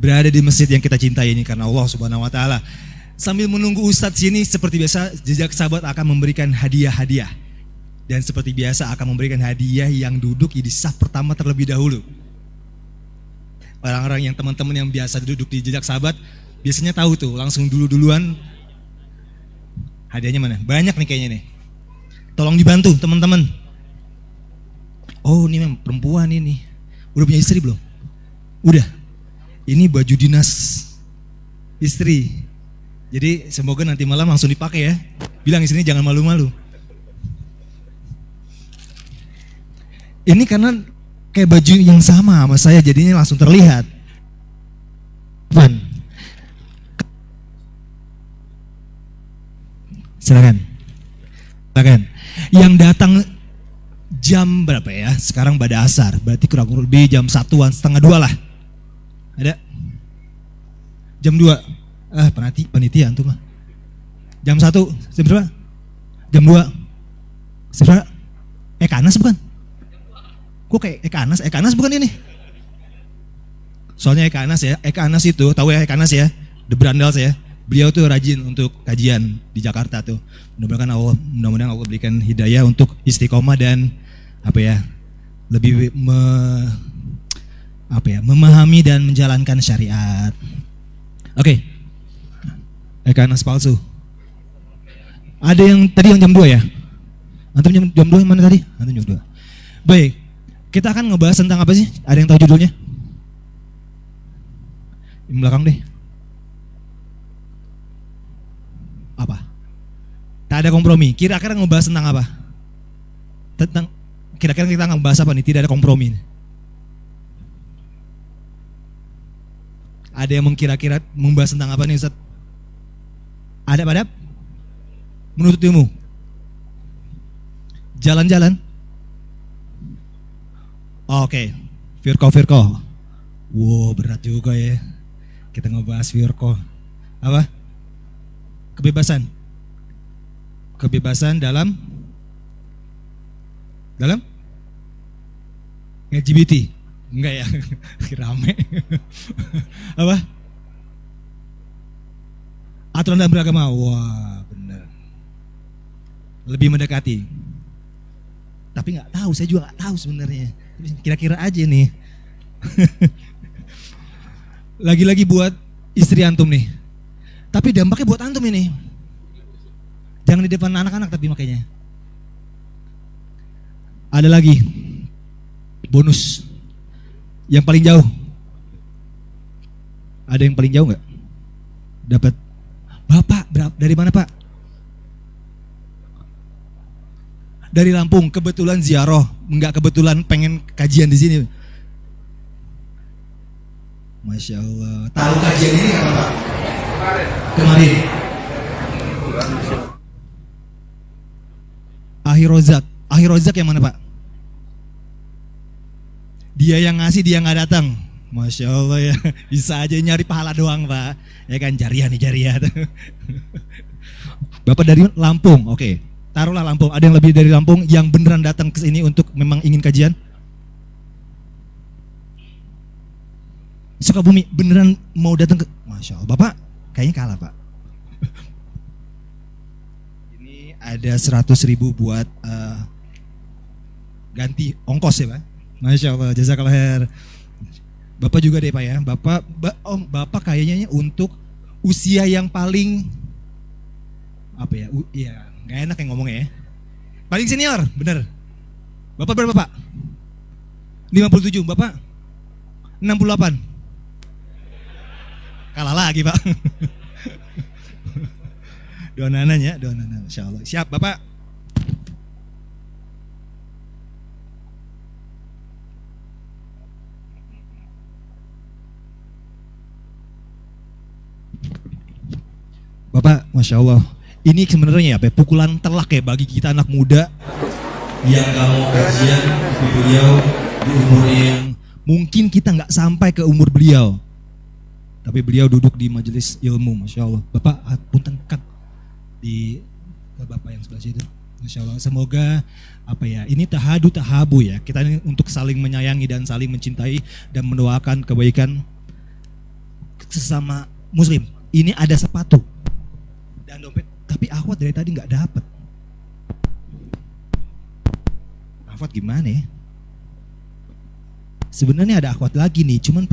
berada di masjid yang kita cintai ini karena Allah Subhanahu wa taala. Sambil menunggu Ustadz sini, seperti biasa Jejak Sahabat akan memberikan hadiah-hadiah. Dan seperti biasa akan memberikan hadiah yang duduk di saf pertama terlebih dahulu. Orang-orang yang teman-teman yang biasa duduk di Jejak Sahabat biasanya tahu tuh, langsung duluan. Hadiahnya mana? Banyak nih kayaknya nih. Tolong dibantu teman-teman. Oh ini memang perempuan ini. Udah punya istri belum? Udah. Ini baju dinas istri. Jadi semoga nanti malam langsung dipakai ya. Bilang istrinya jangan malu-malu. Ini karena kayak baju yang sama saya jadinya langsung terlihat. Van. Silakan. Yang datang jam berapa ya? Sekarang pada asar, berarti kurang lebih jam 1-an, setengah 2 lah. Ada? Jam 2. Panitia antum mah. Jam 1, jam berapa? Jam 2. Jam berapa? Ekanas bukan? Kok kayak Ekanas? Ekanas bukan ini? Soalnya Ekanas ya, Ekanas itu, tahu ya Ekanas ya? The Brandals ya. Beliau tuh rajin untuk kajian di Jakarta tuh. Mudah-mudahan Allah berikan hidayah untuk istiqomah dan lebih memahami dan menjalankan syariat. Oke. Ekanas palsu. Ada yang tadi yang jam 2 ya? Antum jam 2 yang mana tadi? Antum jam 2. Baik. Kita akan ngebahas tentang apa sih? Ada yang tahu judulnya? Di belakang deh. Apa? Tak ada kompromi. Kira-kira ngebahas tentang apa? Kira-kira kita ngebahas apa nih? Tidak ada kompromi. Ada yang kira-kira membahas tentang apa nih Ustaz? Ada? Menuntut ilmu. Jalan-jalan. Oke. Firqah. Wow, berat juga ya. Kita ngebahas firqah. Apa? Kebebasan dalam LGBT. Enggak ya, rame. Apa? Aturan dalam beragama. Wah, benar. Lebih mendekati. Tapi nggak tahu, saya juga nggak tahu sebenarnya. Kira-kira aja nih. Lagi-lagi buat istri antum nih. Tapi dampaknya buat antum ini. Jangan di depan anak-anak tapi makanya. Ada lagi bonus yang paling jauh. Ada yang paling jauh nggak? Dapat. Bapak dari mana Pak? Dari Lampung. Kebetulan ziarah, nggak kebetulan pengen kajian di sini. Masya Allah. Tahu kajian ini apa Pak? Kemarin. Akhir Rozak yang mana Pak? Dia yang ngasih, dia nggak datang. Masya Allah ya, bisa aja nyari pahala doang Pak. Ya kan, jariah. Bapak dari Lampung, oke. Taruhlah Lampung, ada yang lebih dari Lampung yang beneran datang ke sini untuk memang ingin kajian? Sukabumi, beneran mau datang ke... Masya Allah, Bapak kayaknya kalah Pak. Ini ada 100.000 buat ganti ongkos ya Pak. Masya Allah, jazakallah khair. Bapak juga deh Pak ya. Bapak kayaknya untuk usia yang paling iya, nggak enak yang ngomongnya ya. Paling senior, bener. Bapak berapa Pak? 57, Bapak 68. Kalah lagi Pak. Doanan ya, doanan. Insya Allah. Siap Bapak. Bapak, Masya Allah, ini sebenarnya pukulan telak ya bagi kita anak muda yang gak mau kajian di beliau di umur yang mungkin kita gak sampai ke umur beliau, tapi beliau duduk di majelis ilmu, Masya Allah. Bapak, punten kak di Bapak yang sebelah situ, Masya Allah. Semoga ini tahabu ya, kita ini untuk saling menyayangi dan saling mencintai dan mendoakan kebaikan sesama muslim, ini ada sepatu dan dompet, tapi akhwat dari tadi nggak dapet. Akhwat gimana ya? Sebenarnya ada akhwat lagi nih, cuman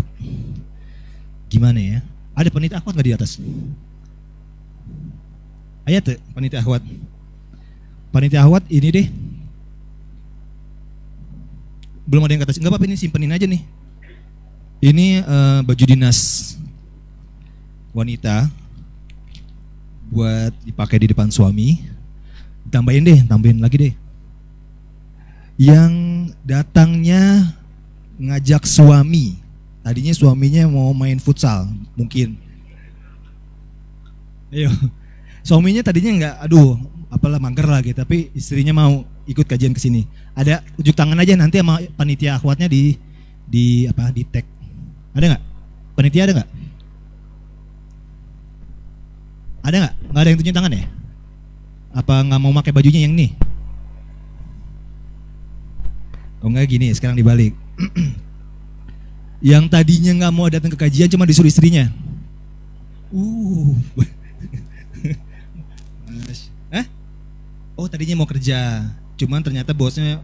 gimana ya? Ada panitia akhwat nggak di atas? Ayo tuh panitia akhwat. Panitia akhwat ini deh. Belum ada yang kata, nggak apa-apa, ini simpenin aja nih. Ini baju dinas wanita buat dipakai di depan suami. Tambahin lagi deh. Yang datangnya ngajak suami. Tadinya suaminya mau main futsal, mungkin. Ayo. Suaminya tadinya nggak, apalah mager lagi, tapi istrinya mau ikut kajian ke sini. Ada ujuk tangan aja nanti sama panitia akhwatnya di tag. Ada nggak? Panitia ada nggak? Ada nggak? Nggak ada yang tunjuk tangan ya? Apa nggak mau pakai bajunya yang nih? Oh enggak, gini, sekarang dibalik. Yang tadinya nggak mau datang ke kajian cuma disuruh istrinya. Hah? Oh tadinya mau kerja, cuman ternyata bosnya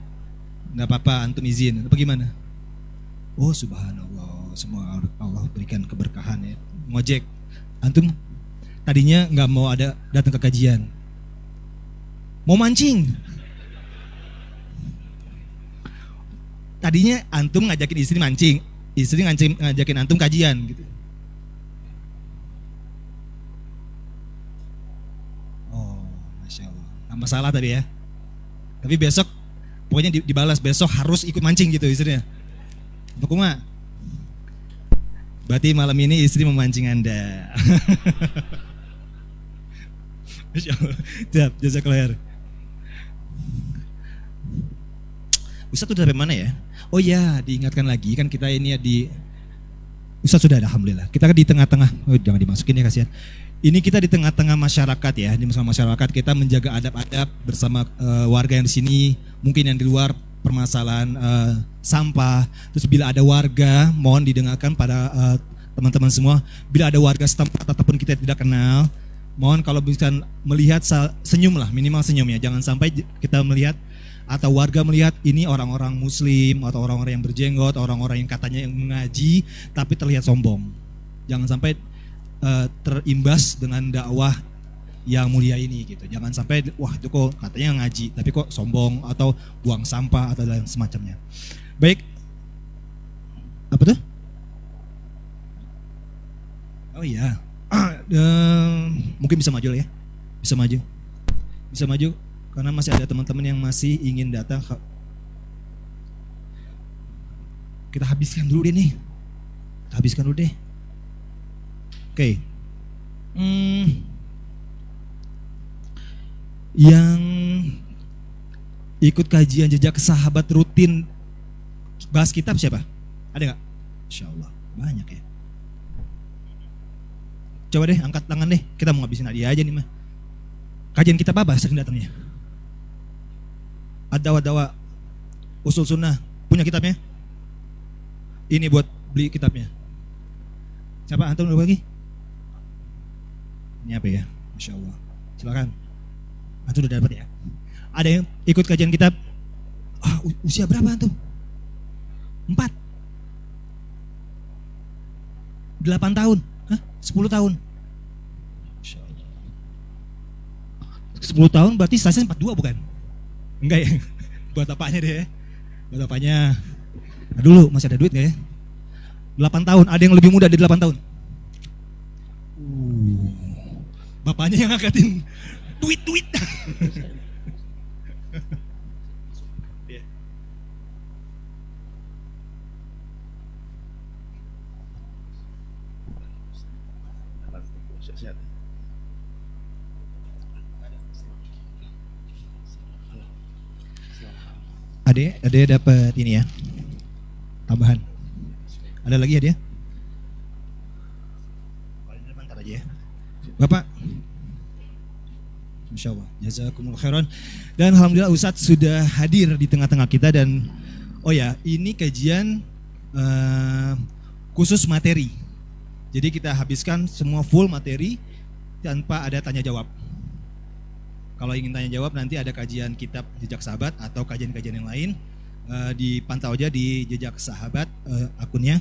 nggak apa-apa, antum izin. Apa gimana? Oh subhanallah, semua Allah berikan keberkahan ya. Ngojek, antum tadinya nggak mau datang ke kajian, mau mancing. Tadinya antum ngajakin istri mancing, istri ngajakin antum kajian gitu. Oh, masya Allah. Nggak masalah tadi ya. Tapi besok, pokoknya dibalas besok harus ikut mancing gitu istrinya. Bukuma. Berarti malam ini istri memancing Anda. Masya Allah. Siap, jazakallah khair. Ustaz sudah sampai mana ya? Oh ya, diingatkan lagi kan kita ini ya Ustaz sudah ada, alhamdulillah. Kita kan di tengah-tengah, jangan dimasukin ya kasihan. Ini kita di tengah-tengah masyarakat ya, di masyarakat kita menjaga adab-adab bersama warga yang di sini, mungkin yang di luar permasalahan sampah. Terus bila ada warga, mohon didengarkan pada teman-teman semua, bila ada warga setempat ataupun kita tidak kenal, mohon kalau bisa melihat senyum lah, minimal senyum ya. Jangan sampai kita melihat atau warga melihat ini orang-orang muslim atau orang-orang yang berjenggot, orang-orang yang katanya yang mengaji tapi terlihat sombong. Jangan sampai terimbas dengan dakwah yang mulia ini gitu. Jangan sampai wah itu kok katanya ngaji tapi kok sombong atau buang sampah atau lain semacamnya. Baik. Apa tuh? Oh iya. Mungkin bisa maju lah ya. Bisa maju. Bisa maju karena masih ada teman-teman yang masih ingin datang. Kita habiskan dulu deh nih. Kita habiskan dulu deh. Oke. Yang ikut kajian jejak sahabat rutin bahas kitab siapa? Ada nggak? Insya Allah banyak ya. Coba deh angkat tangan deh. Kita mau ngabisin hadiah aja nih mah. Kajian kitab apa sering datangnya? Ad-dawa usul sunnah punya kitabnya? Ini buat beli kitabnya. Siapa? Antum dulu lagi? Ini apa ya? Masya Allah. Silakan. Antum udah dapat ya? Ada yang ikut kajian kitab? Usia berapa antum? 4 8 tahun? 10 tahun? Masya Allah. 10 tahun berarti stasnya 42 bukan? Enggak ya? Buat apanya deh? Buat apanya? Nah dulu masih ada duit gak ya? 8 tahun, ada yang lebih muda dari 8 tahun? Bapaknya yang angkatin duit. Ade dapat ini ya, tambahan. Ada lagi ya dia? Paling depan aja ya. Bapak, Masya Allah, jazakumullah khairan. Dan alhamdulillah Ustadz sudah hadir di tengah-tengah kita dan oh ya, ini kajian khusus materi. Jadi kita habiskan semua full materi tanpa ada tanya jawab. Kalau ingin tanya jawab nanti ada kajian kitab Jejak Sahabat atau kajian-kajian yang lain, dipantau aja di Jejak Sahabat akunnya.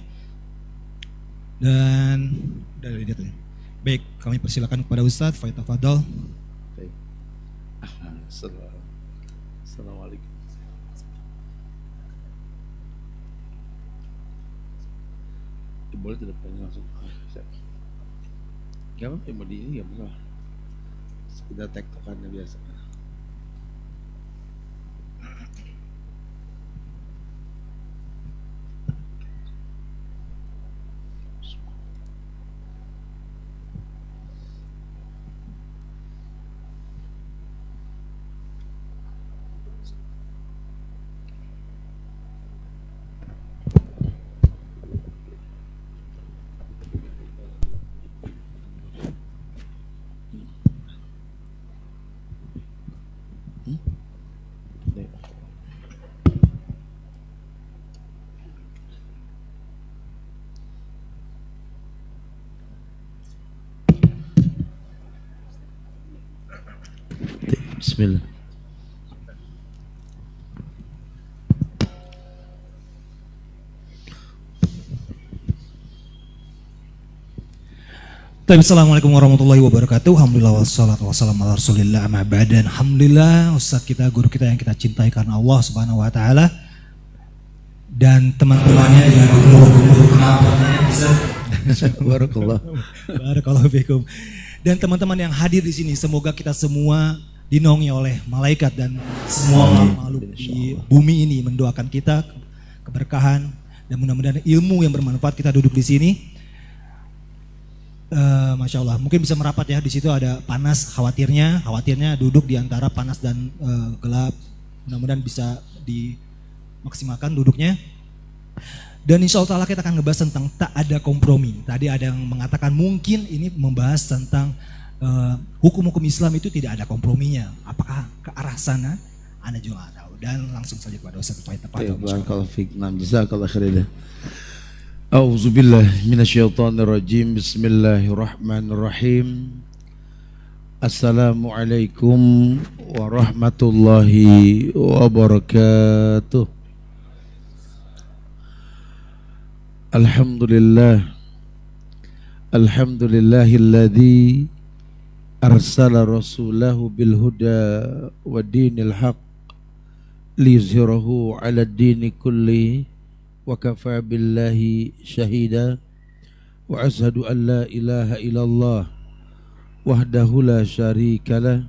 Dan dari itu. Baik, kami persilakan kepada Ustadz Faitafadol. Baik. Assalamualaikum. Boleh tidak pengen langsung. Gak apa-apa, mau di ini gak masalah. Sekedar tektokannya biasa. Bismillah. Assalamualaikum warahmatullahi wabarakatuh. Alhamdulillah wassalatu wassalamu ala rasulillah amma ba'd. Alhamdulillah Ustaz kita, guru kita yang kita cintai karena Allah Subhanahu wa taala, dan teman-temannya yang guru-guru Barakallahu fikum. Dan teman-teman yang hadir di sini, semoga kita semua dinaungi oleh malaikat dan semua makhluk di bumi ini mendoakan kita keberkahan dan mudah-mudahan ilmu yang bermanfaat. Kita duduk di sini. Masya Allah, mungkin bisa merapat ya, di situ ada panas, khawatirnya duduk di antara panas dan gelap. Mudah-mudahan bisa dimaksimalkan duduknya. Dan insya Allah kita akan ngebahas tentang tak ada kompromi. Tadi ada yang mengatakan mungkin ini membahas tentang hukum-hukum Islam itu tidak ada komprominya. Apakah ke arah sana? Anda juga nggak tahu. Dan langsung saja kepada Ustaz Faitafadol. Barakallahu fiik. Jazakallahu khairan. A'udzubillahi minasyaitonirrajim. Bismillahirrahmanirrahim. Assalamualaikum warahmatullahi wabarakatuh. Alhamdulillah. Alhamdulillahilladzi arsala rasulahu bil huda wa dinil haq liyuzhirahu 'ala ad-dini kulli wa kafa billahi syahida wa ashhadu an la ilaha illallah wahdahu la syarika lah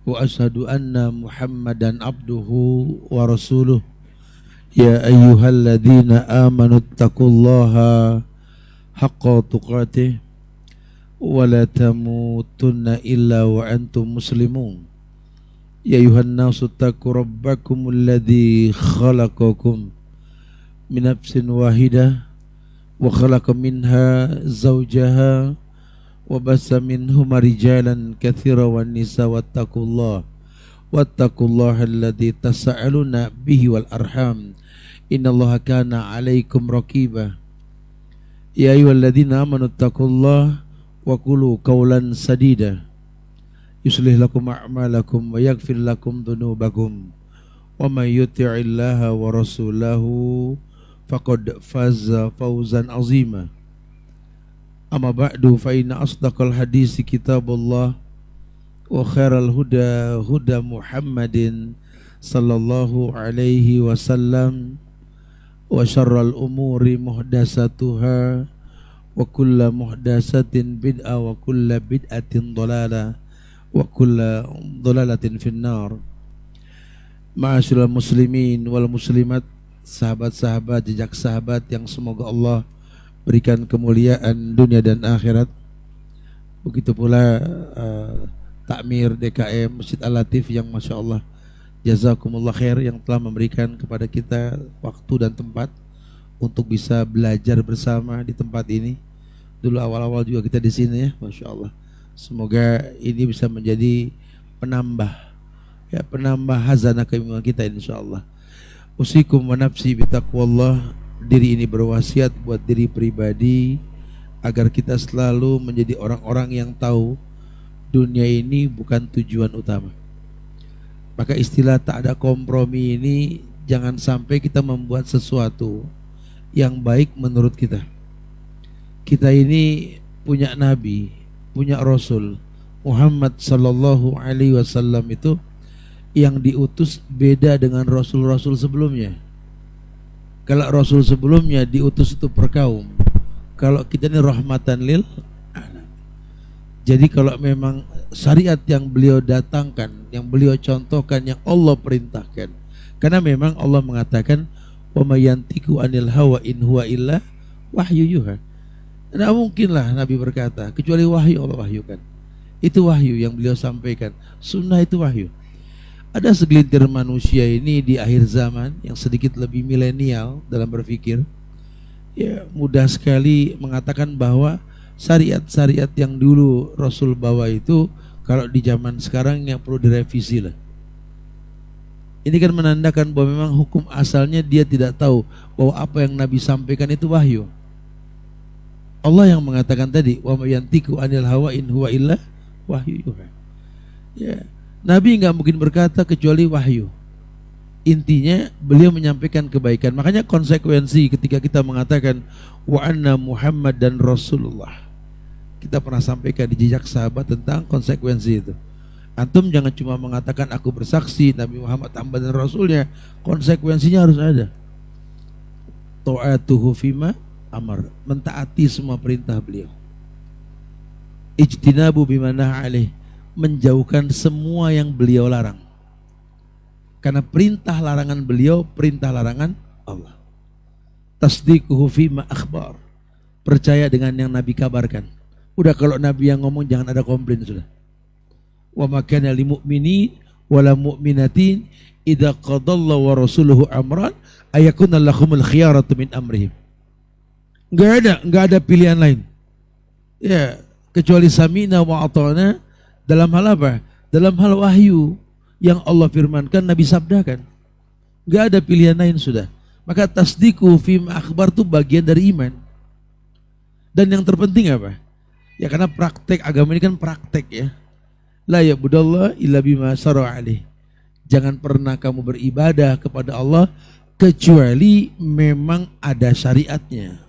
wa ashhadu anna muhammadan abduhu wa rasuluh. Ya ayyuhalladzina amanu taqullaha haqqa tuqatih wa la tamutunna illa wa antum muslimun. Ya ayuhan nasu taqu rabbakumul ladzi khalaqakum min nafsin wahidah wa khalaqa minha zawjaha wa bassa minhuma rijalan katsiran wan nisa wattaqullaha alladzi tasaaluna bihi wal arham innallaha kana 'alaikum raqiba. Ya ayyuhalladzina amanu taqullaha wa qulu qawlan sadida yuslih lakum a'malakum wa yaghfir lakum dhunubakum wa may yuti'illaha wa rasulahu faqad faza fawzan azima. Amma ba'du, fa inna asdaqal hadisi kitabullah wa khairal huda huda Muhammadin sallallahu alaihi wasallam wa syarral umuri muhdasatuha wa kulla muhdasatin bid'ah wa kulla bid'atin dhalalah wa kulla dhalalatin finnar. Ma'asyiral muslimin wal muslimat, sahabat-sahabat jejak sahabat yang semoga Allah berikan kemuliaan dunia dan akhirat. Begitu pula takmir DKM Masjid Al-Latif yang Masya Allah, jazakumullah khair, yang telah memberikan kepada kita waktu dan tempat untuk bisa belajar bersama di tempat ini. Dulu awal-awal juga kita di sini ya, Masya Allah. Semoga ini bisa menjadi penambah hazanah keimanan kita insya Allah. Usikum wa nafsi bitaqwallah. Diri ini berwasiat buat diri pribadi agar kita selalu menjadi orang-orang yang tahu dunia ini bukan tujuan utama. Maka istilah tak ada kompromi ini jangan sampai kita membuat sesuatu yang baik menurut kita. Kita ini punya nabi, punya rasul. Muhammad sallallahu alaihi wasallam itu yang diutus beda dengan rasul-rasul sebelumnya. Kalau rasul sebelumnya diutus itu per kaum, kalau kita ini rahmatan lil alamin. Jadi kalau memang syariat yang beliau datangkan, yang beliau contohkan, yang Allah perintahkan, karena memang Allah mengatakan wa may yantiqu anil hawa in huwa illa wahyu yuha. Tidak mungkinlah Nabi berkata kecuali wahyu Allah wahyukan. Itu wahyu yang beliau sampaikan. Sunnah itu wahyu. Ada segelintir manusia ini di akhir zaman yang sedikit lebih milenial dalam berpikir, ya mudah sekali mengatakan bahwa syariat-syariat yang dulu Rasul bawa itu kalau di zaman sekarang yang perlu direvisi lah. Ini kan menandakan bahwa memang hukum asalnya dia tidak tahu bahwa apa yang Nabi sampaikan itu wahyu. Allah yang mengatakan tadi, wa may yantiqu anil hawa in huwa illa wahyu yuha. Ya, Nabi enggak mungkin berkata kecuali wahyu. Intinya beliau menyampaikan kebaikan. Makanya konsekuensi ketika kita mengatakan wa anna Muhammad dan Rasulullah. Kita pernah sampaikan di jejak sahabat tentang konsekuensi itu. Antum jangan cuma mengatakan aku bersaksi Nabi Muhammad hamba dan Rasulnya. Konsekuensinya harus ada. Ta'atuhu fima amar, mentaati semua perintah beliau. Ijtinabu bima naha alaih, menjauhkan semua yang beliau larang. Karena perintah larangan beliau, perintah larangan Allah. Tasdiquhu fima akhbar, percaya dengan yang Nabi kabarkan. Udah kalau Nabi yang ngomong jangan ada komplain sudah. Wa makana lil mu'minin wala mu'minatin idza qadallahu wa rasuluhu amran ayakuna lahumul khiyaratu min amrihim. Enggak ada pilihan lain. Ya, kecuali samina wa ata'na dalam hal apa? Dalam hal wahyu yang Allah firmankan, Nabi sabdakan. Enggak ada pilihan lain sudah. Maka tasdiqu fima akhbar itu bagian dari iman. Dan yang terpenting apa? Ya karena praktek agama ini kan praktek ya. La ya'budallah illa bima syara'a alaih. Jangan pernah kamu beribadah kepada Allah kecuali memang ada syariatnya.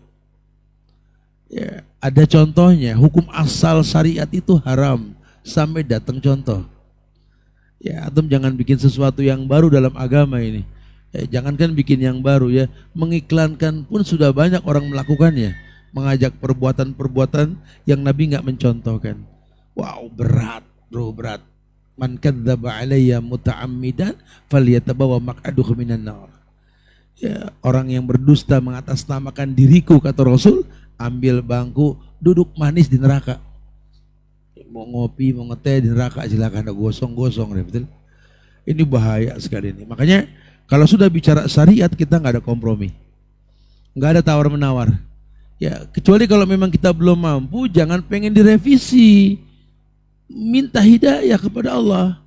Ya, ada contohnya. Hukum asal syariat itu haram sampai datang contoh. Ya, antum jangan bikin sesuatu yang baru dalam agama ini. Ya, jangankan bikin yang baru ya, mengiklankan pun sudah banyak orang melakukannya, mengajak perbuatan-perbuatan yang Nabi nggak mencontohkan. Wow, berat, bro, berat. Man kadzdzaba alayya muta'ammidan falyatabawa maq'aduhu minan nar. Ya, orang yang berdusta mengatasnamakan diriku kata Rasul, ambil bangku, duduk manis di neraka. Mau ngopi, mau ngeteh di neraka silakan, ada gosong-gosong, betul. Ini bahaya sekali ini. Makanya kalau sudah bicara syariat kita nggak ada kompromi, nggak ada tawar menawar. Ya kecuali kalau memang kita belum mampu, jangan pengen direvisi. Minta hidayah kepada Allah.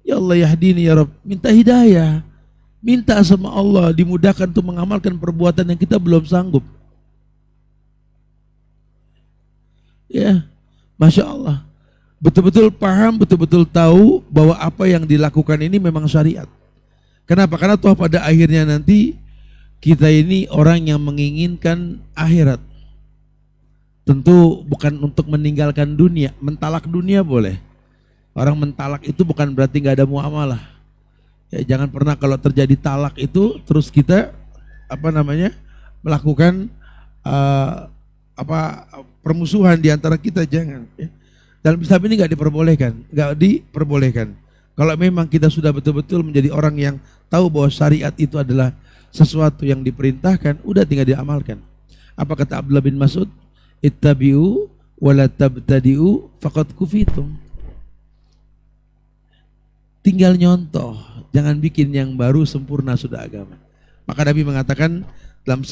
Ya Allah yahdini ya Rabb, minta hidayah. Minta sama Allah dimudahkan untuk mengamalkan perbuatan yang kita belum sanggup. Ya, Masya Allah. Betul-betul paham, betul-betul tahu bahwa apa yang dilakukan ini memang syariat. Kenapa? Karena toh pada akhirnya nanti kita ini orang yang menginginkan akhirat. Tentu bukan untuk meninggalkan dunia. Mentalak dunia boleh. Orang mentalak itu bukan berarti gak ada muamalah. Ya, jangan pernah kalau terjadi talak itu terus kita melakukan permusuhan di antara kita, jangan. Ya. Dalam Islam ini nggak diperbolehkan. Kalau memang kita sudah betul-betul menjadi orang yang tahu bahwa syariat itu adalah sesuatu yang diperintahkan, udah tinggal diamalkan. Apa kata Abdullah bin Mas'ud? Ittabi'u wa la tabtadi'u faqad kufitum. Tinggal nyontoh, jangan bikin yang baru, sempurna sudah agama. Maka Nabi mengatakan dalam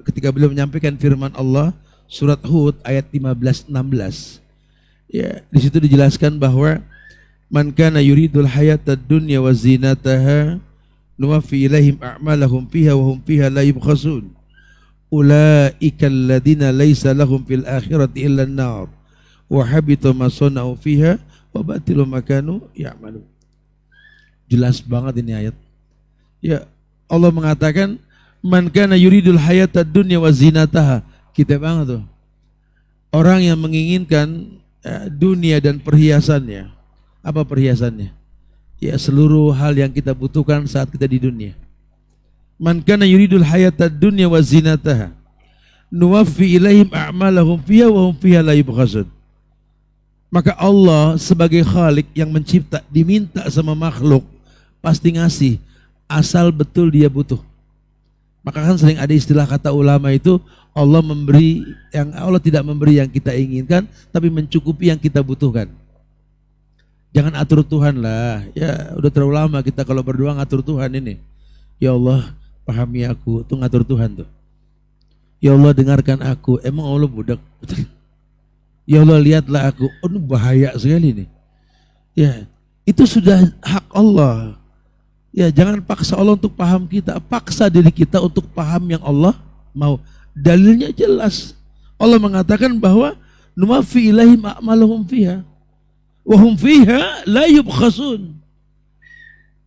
ketika beliau menyampaikan firman Allah surat Hud ayat 15-16. Ya, di situ dijelaskan bahwa man kana yuridul hayatad dunya wa zinataha nuwaffi ilaihim a'malahum fiha wa hum fiha la yubkhasun ulaika alladziina laisa lahum fil akhirati illa an-nar wa habita ma sana'u fiha wa batilu ma kanu ya'malun. Jelas banget ini ayat. Ya, Allah mengatakan man kana yuridul hayatad dunya wa zinataha. Kita banget tuh. Orang yang menginginkan dunia dan perhiasannya. Apa perhiasannya? Ya, seluruh hal yang kita butuhkan saat kita di dunia. Man kana yuridul hayatad dunya wa zinataha nuwaffi ilaihim a'malahum fiha wa hum fiha la yubkhasun. Maka Allah sebagai Khalik yang mencipta diminta sama makhluk pasti ngasih asal betul dia butuh. Maka kan sering ada istilah kata ulama itu, Allah memberi yang Allah tidak memberi yang kita inginkan, tapi mencukupi yang kita butuhkan. Jangan atur Tuhan lah. Ya udah terlalu lama kita kalau berdoa ngatur Tuhan ini. Ya Allah pahami aku, tuh ngatur Tuhan tuh. Ya Allah dengarkan aku. Emang Allah budak? Ya Allah lihatlah aku. Oh ini bahaya sekali nih. Ya itu sudah hak Allah. Ya jangan paksa Allah untuk paham kita, paksa diri kita untuk paham yang Allah mau. Dalilnya jelas. Allah mengatakan bahwa nuwaffi ilaihim a'malahum fiha wa hum fiha la yubkhasun.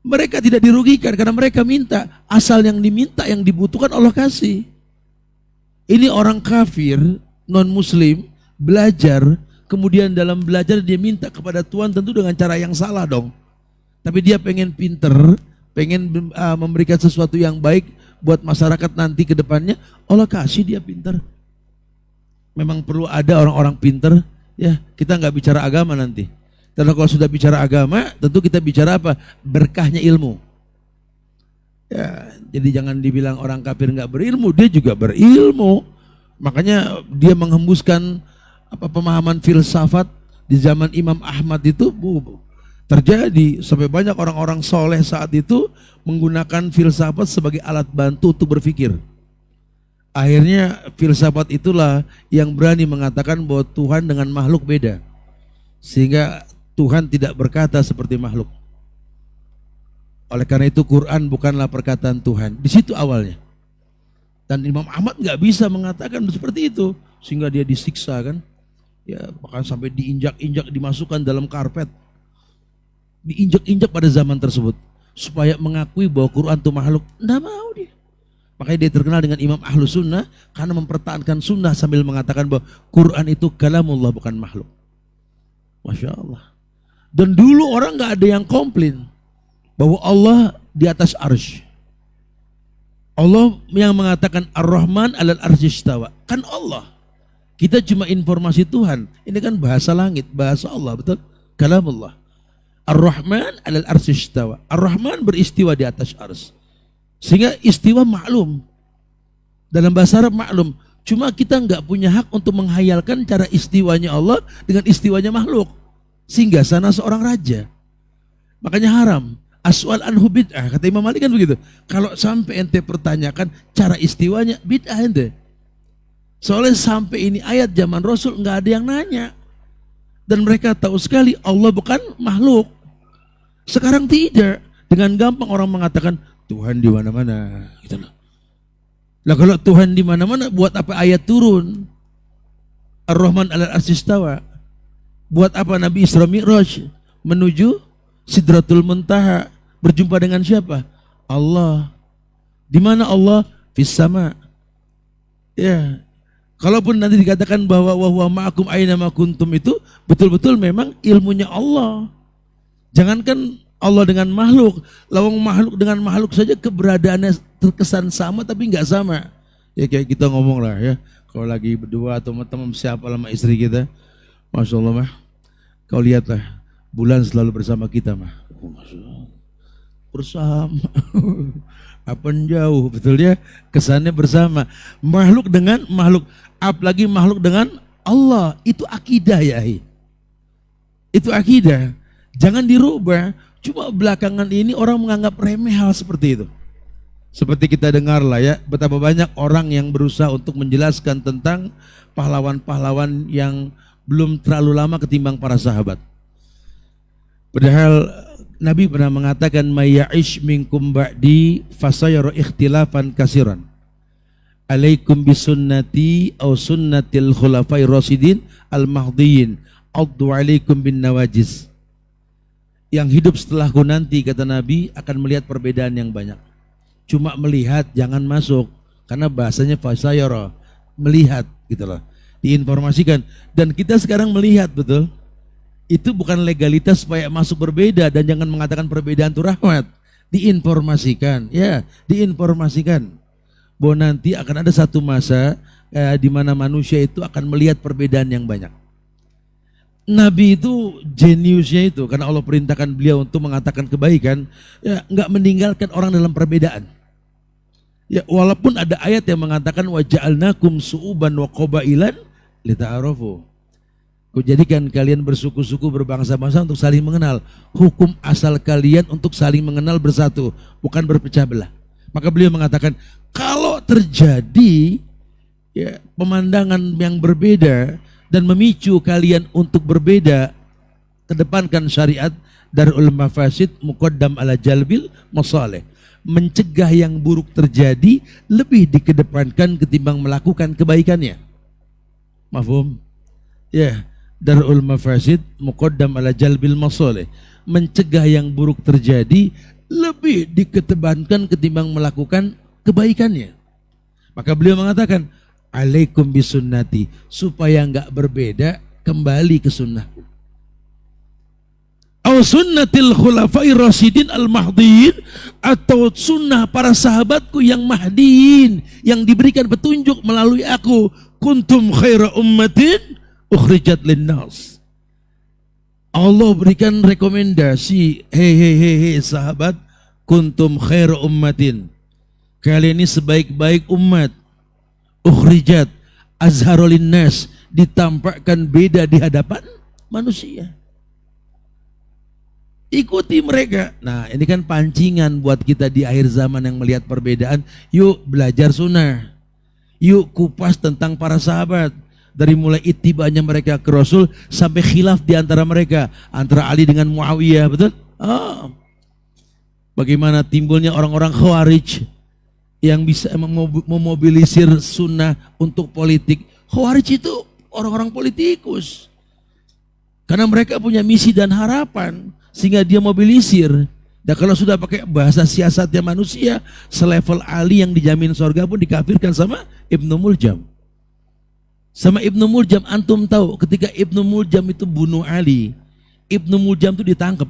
Mereka tidak dirugikan karena mereka minta, asal yang diminta yang dibutuhkan Allah kasih. Ini orang kafir, non muslim, belajar, kemudian dalam belajar dia minta kepada Tuhan tentu dengan cara yang salah dong. Tapi dia pengen pinter, pengen memberikan sesuatu yang baik buat masyarakat nanti ke depannya, Allah kasih dia pinter. Memang perlu ada orang-orang pinter, ya kita nggak bicara agama nanti. Karena kalau sudah bicara agama, tentu kita bicara apa? Berkahnya ilmu. Ya, jadi jangan dibilang orang kafir nggak berilmu, dia juga berilmu. Makanya dia menghembuskan pemahaman filsafat di zaman Imam Ahmad itu terjadi sampai banyak orang-orang soleh saat itu menggunakan filsafat sebagai alat bantu untuk berpikir. Akhirnya filsafat itulah yang berani mengatakan bahwa Tuhan dengan makhluk beda, sehingga Tuhan tidak berkata seperti makhluk. Oleh karena itu Quran bukanlah perkataan Tuhan. Di situ awalnya. Dan Imam Ahmad nggak bisa mengatakan seperti itu, sehingga dia disiksa kan. Ya bahkan sampai diinjak-injak, dimasukkan dalam karpet. Diinjak-injak pada zaman tersebut supaya mengakui bahwa Quran itu makhluk. Nggak mau dia. Makanya dia terkenal dengan Imam Ahlus Sunnah karena mempertahankan sunnah sambil mengatakan bahwa Quran itu kalamullah bukan makhluk. Masya Allah. Dan dulu orang nggak ada yang komplain bahwa Allah di atas arsy. Allah yang mengatakan Ar-Rahman 'alal arsy istawa. Kan Allah. Kita cuma informasi Tuhan. Ini kan bahasa langit, bahasa Allah, betul? Kalamullah. Ar-Rahman 'alal arsy istawa. Ar-Rahman beristiwa di atas arsy. Sehingga istiwa maklum. Dalam bahasa Arab maklum. Cuma kita nggak punya hak untuk menghayalkan cara istiwanya Allah dengan istiwanya makhluk. Sehingga sana seorang raja. Makanya haram. As'al anhu bid'ah. Kata Imam Malik kan begitu. Kalau sampai ente pertanyakan cara istiwanya, bid'ah ente. Soalnya sampai ini ayat zaman Rasul nggak ada yang nanya. Dan mereka tahu sekali Allah bukan makhluk. Sekarang tidak. Dengan gampang orang mengatakan Tuhan di mana-mana. Gitu loh. Lah kalau Tuhan di mana-mana, buat apa ayat turun? Ar-Rahman 'alal arsy istawa. Buat apa Nabi Isra Mi'raj menuju Sidratul Muntaha berjumpa dengan siapa? Allah. Di mana Allah? Fis sama. Ya. Kalaupun nanti dikatakan bahwa wa huwa ma'akum aina ma kuntum itu betul-betul memang ilmunya Allah. Jangankan Allah dengan makhluk, lawang makhluk dengan makhluk saja keberadaannya terkesan sama tapi nggak sama. Ya kayak kita ngomong lah ya, kalau lagi berdua atau teman siapa sama istri kita, Masya Allah mah, kau lihatlah bulan selalu bersama kita mah. Oh, Masya Allah. Bersama, apa jauh betulnya kesannya bersama. Makhluk dengan makhluk, apalagi makhluk dengan Allah, itu akidah ya. Itu akidah, jangan dirubah. Cuma belakangan ini orang menganggap remeh hal seperti itu. Seperti kita dengar lah ya, betapa banyak orang yang berusaha untuk menjelaskan tentang pahlawan-pahlawan yang belum terlalu lama ketimbang para sahabat. Padahal Nabi pernah mengatakan, "May ya'ish minkum ba'di fasayara ikhtilafan katsiran." alaikum bisunnati aw sunnatil khulafai rasyidin al-mahdiyyin addu alaikum bin nawajiz. Yang hidup setelahku nanti, kata Nabi, akan melihat perbedaan yang banyak. Cuma melihat, jangan masuk, karena bahasanya fasayara, melihat gitu loh, diinformasikan. Dan kita sekarang melihat, betul, itu bukan legalitas supaya masuk berbeda. Dan jangan mengatakan perbedaan itu rahmat, diinformasikan, ya, diinformasikan bahwa nanti akan ada satu masa di mana manusia itu akan melihat perbedaan yang banyak. Nabi itu jeniusnya itu, karena Allah perintahkan beliau untuk mengatakan kebaikan, ya, nggak meninggalkan orang dalam perbedaan. Ya, walaupun ada ayat yang mengatakan wa ja'alnakum su'uban wa qabailan lita'arafu. Kujadikan kalian bersuku-suku, berbangsa-bangsa untuk saling mengenal. Hukum asal kalian untuk saling mengenal, bersatu, bukan berpecah belah. Maka beliau mengatakan, kalau terjadi ya pemandangan yang berbeda dan memicu kalian untuk berbeda, kedepankan syariat, darul mafasid muqaddam ala jalbil masalih. Mencegah yang buruk terjadi lebih dikedepankan ketimbang melakukan kebaikannya. Mafhum? Ya, darul mafasid muqaddam ala jalbil masalih. Mencegah yang buruk terjadi lebih dikedepankan ketimbang melakukan kebaikannya. Maka beliau mengatakan, alaikum bisunnati, supaya enggak berbeda, kembali ke sunnahku. Aw sunnatil khulafai rasyidin al-mahdiyyin, atau sunnah para sahabatku yang mahdiin, yang diberikan petunjuk melalui aku. Kuntum khaira ummatin ukhrijat linnas. Allah berikan rekomendasi, hei sahabat, kuntum khaira ummatin, kalian ini sebaik-baik umat. Ukhrijat, azharul linnas, ditampakkan beda di hadapan manusia. Ikuti mereka. Nah, ini kan pancingan buat kita di akhir zaman yang melihat perbedaan. Yuk belajar sunnah. Yuk kupas tentang para sahabat. Dari mulai ittibanya mereka ke Rasul sampai khilaf di antara mereka, antara Ali dengan Muawiyah, betul? Bagaimana timbulnya orang-orang Khawarij yang bisa memobilisir sunnah untuk politik. Khawarij itu orang-orang politikus, karena mereka punya misi dan harapan, sehingga dia mobilisir. Dan kalau sudah pakai bahasa siasatnya manusia, selevel Ali yang dijamin surga pun dikafirkan sama Ibnu Muljam. Sama Ibnu Muljam, antum tahu ketika Ibnu Muljam itu bunuh Ali, Ibnu Muljam itu ditangkap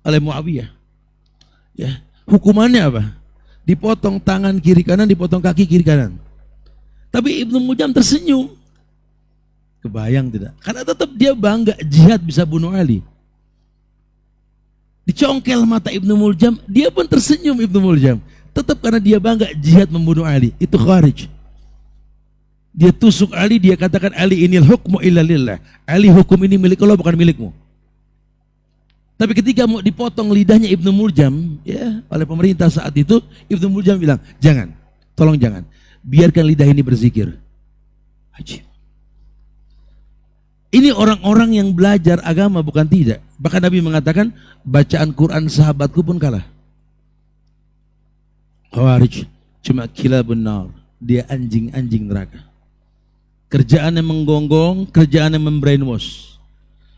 oleh Muawiyah. Ya, hukumannya apa? Dipotong tangan kiri kanan, dipotong kaki kiri kanan. Tapi Ibnu Muljam tersenyum. Kebayang tidak? Karena tetap dia bangga jihad bisa bunuh Ali. Dicongkel mata Ibnu Muljam, dia pun tersenyum Ibnu Muljam. Tetap karena dia bangga jihad membunuh Ali. Itu Khawarij. Dia tusuk Ali, dia katakan Ali inil hukmu illa lillah. Ali, hukum ini milik Allah, bukan milikmu. Tapi ketika mau dipotong lidahnya Ibnu Muljam, ya, oleh pemerintah saat itu, Ibnu Muljam bilang, jangan, tolong jangan, biarkan lidah ini berzikir. Ajib. Ini orang-orang yang belajar agama, bukan tidak. Bahkan Nabi mengatakan, bacaan Quran sahabatku pun kalah. Khawarij cuma kilabun nar, dia anjing-anjing neraka. Kerjaannya menggonggong, kerjaannya membrainwash.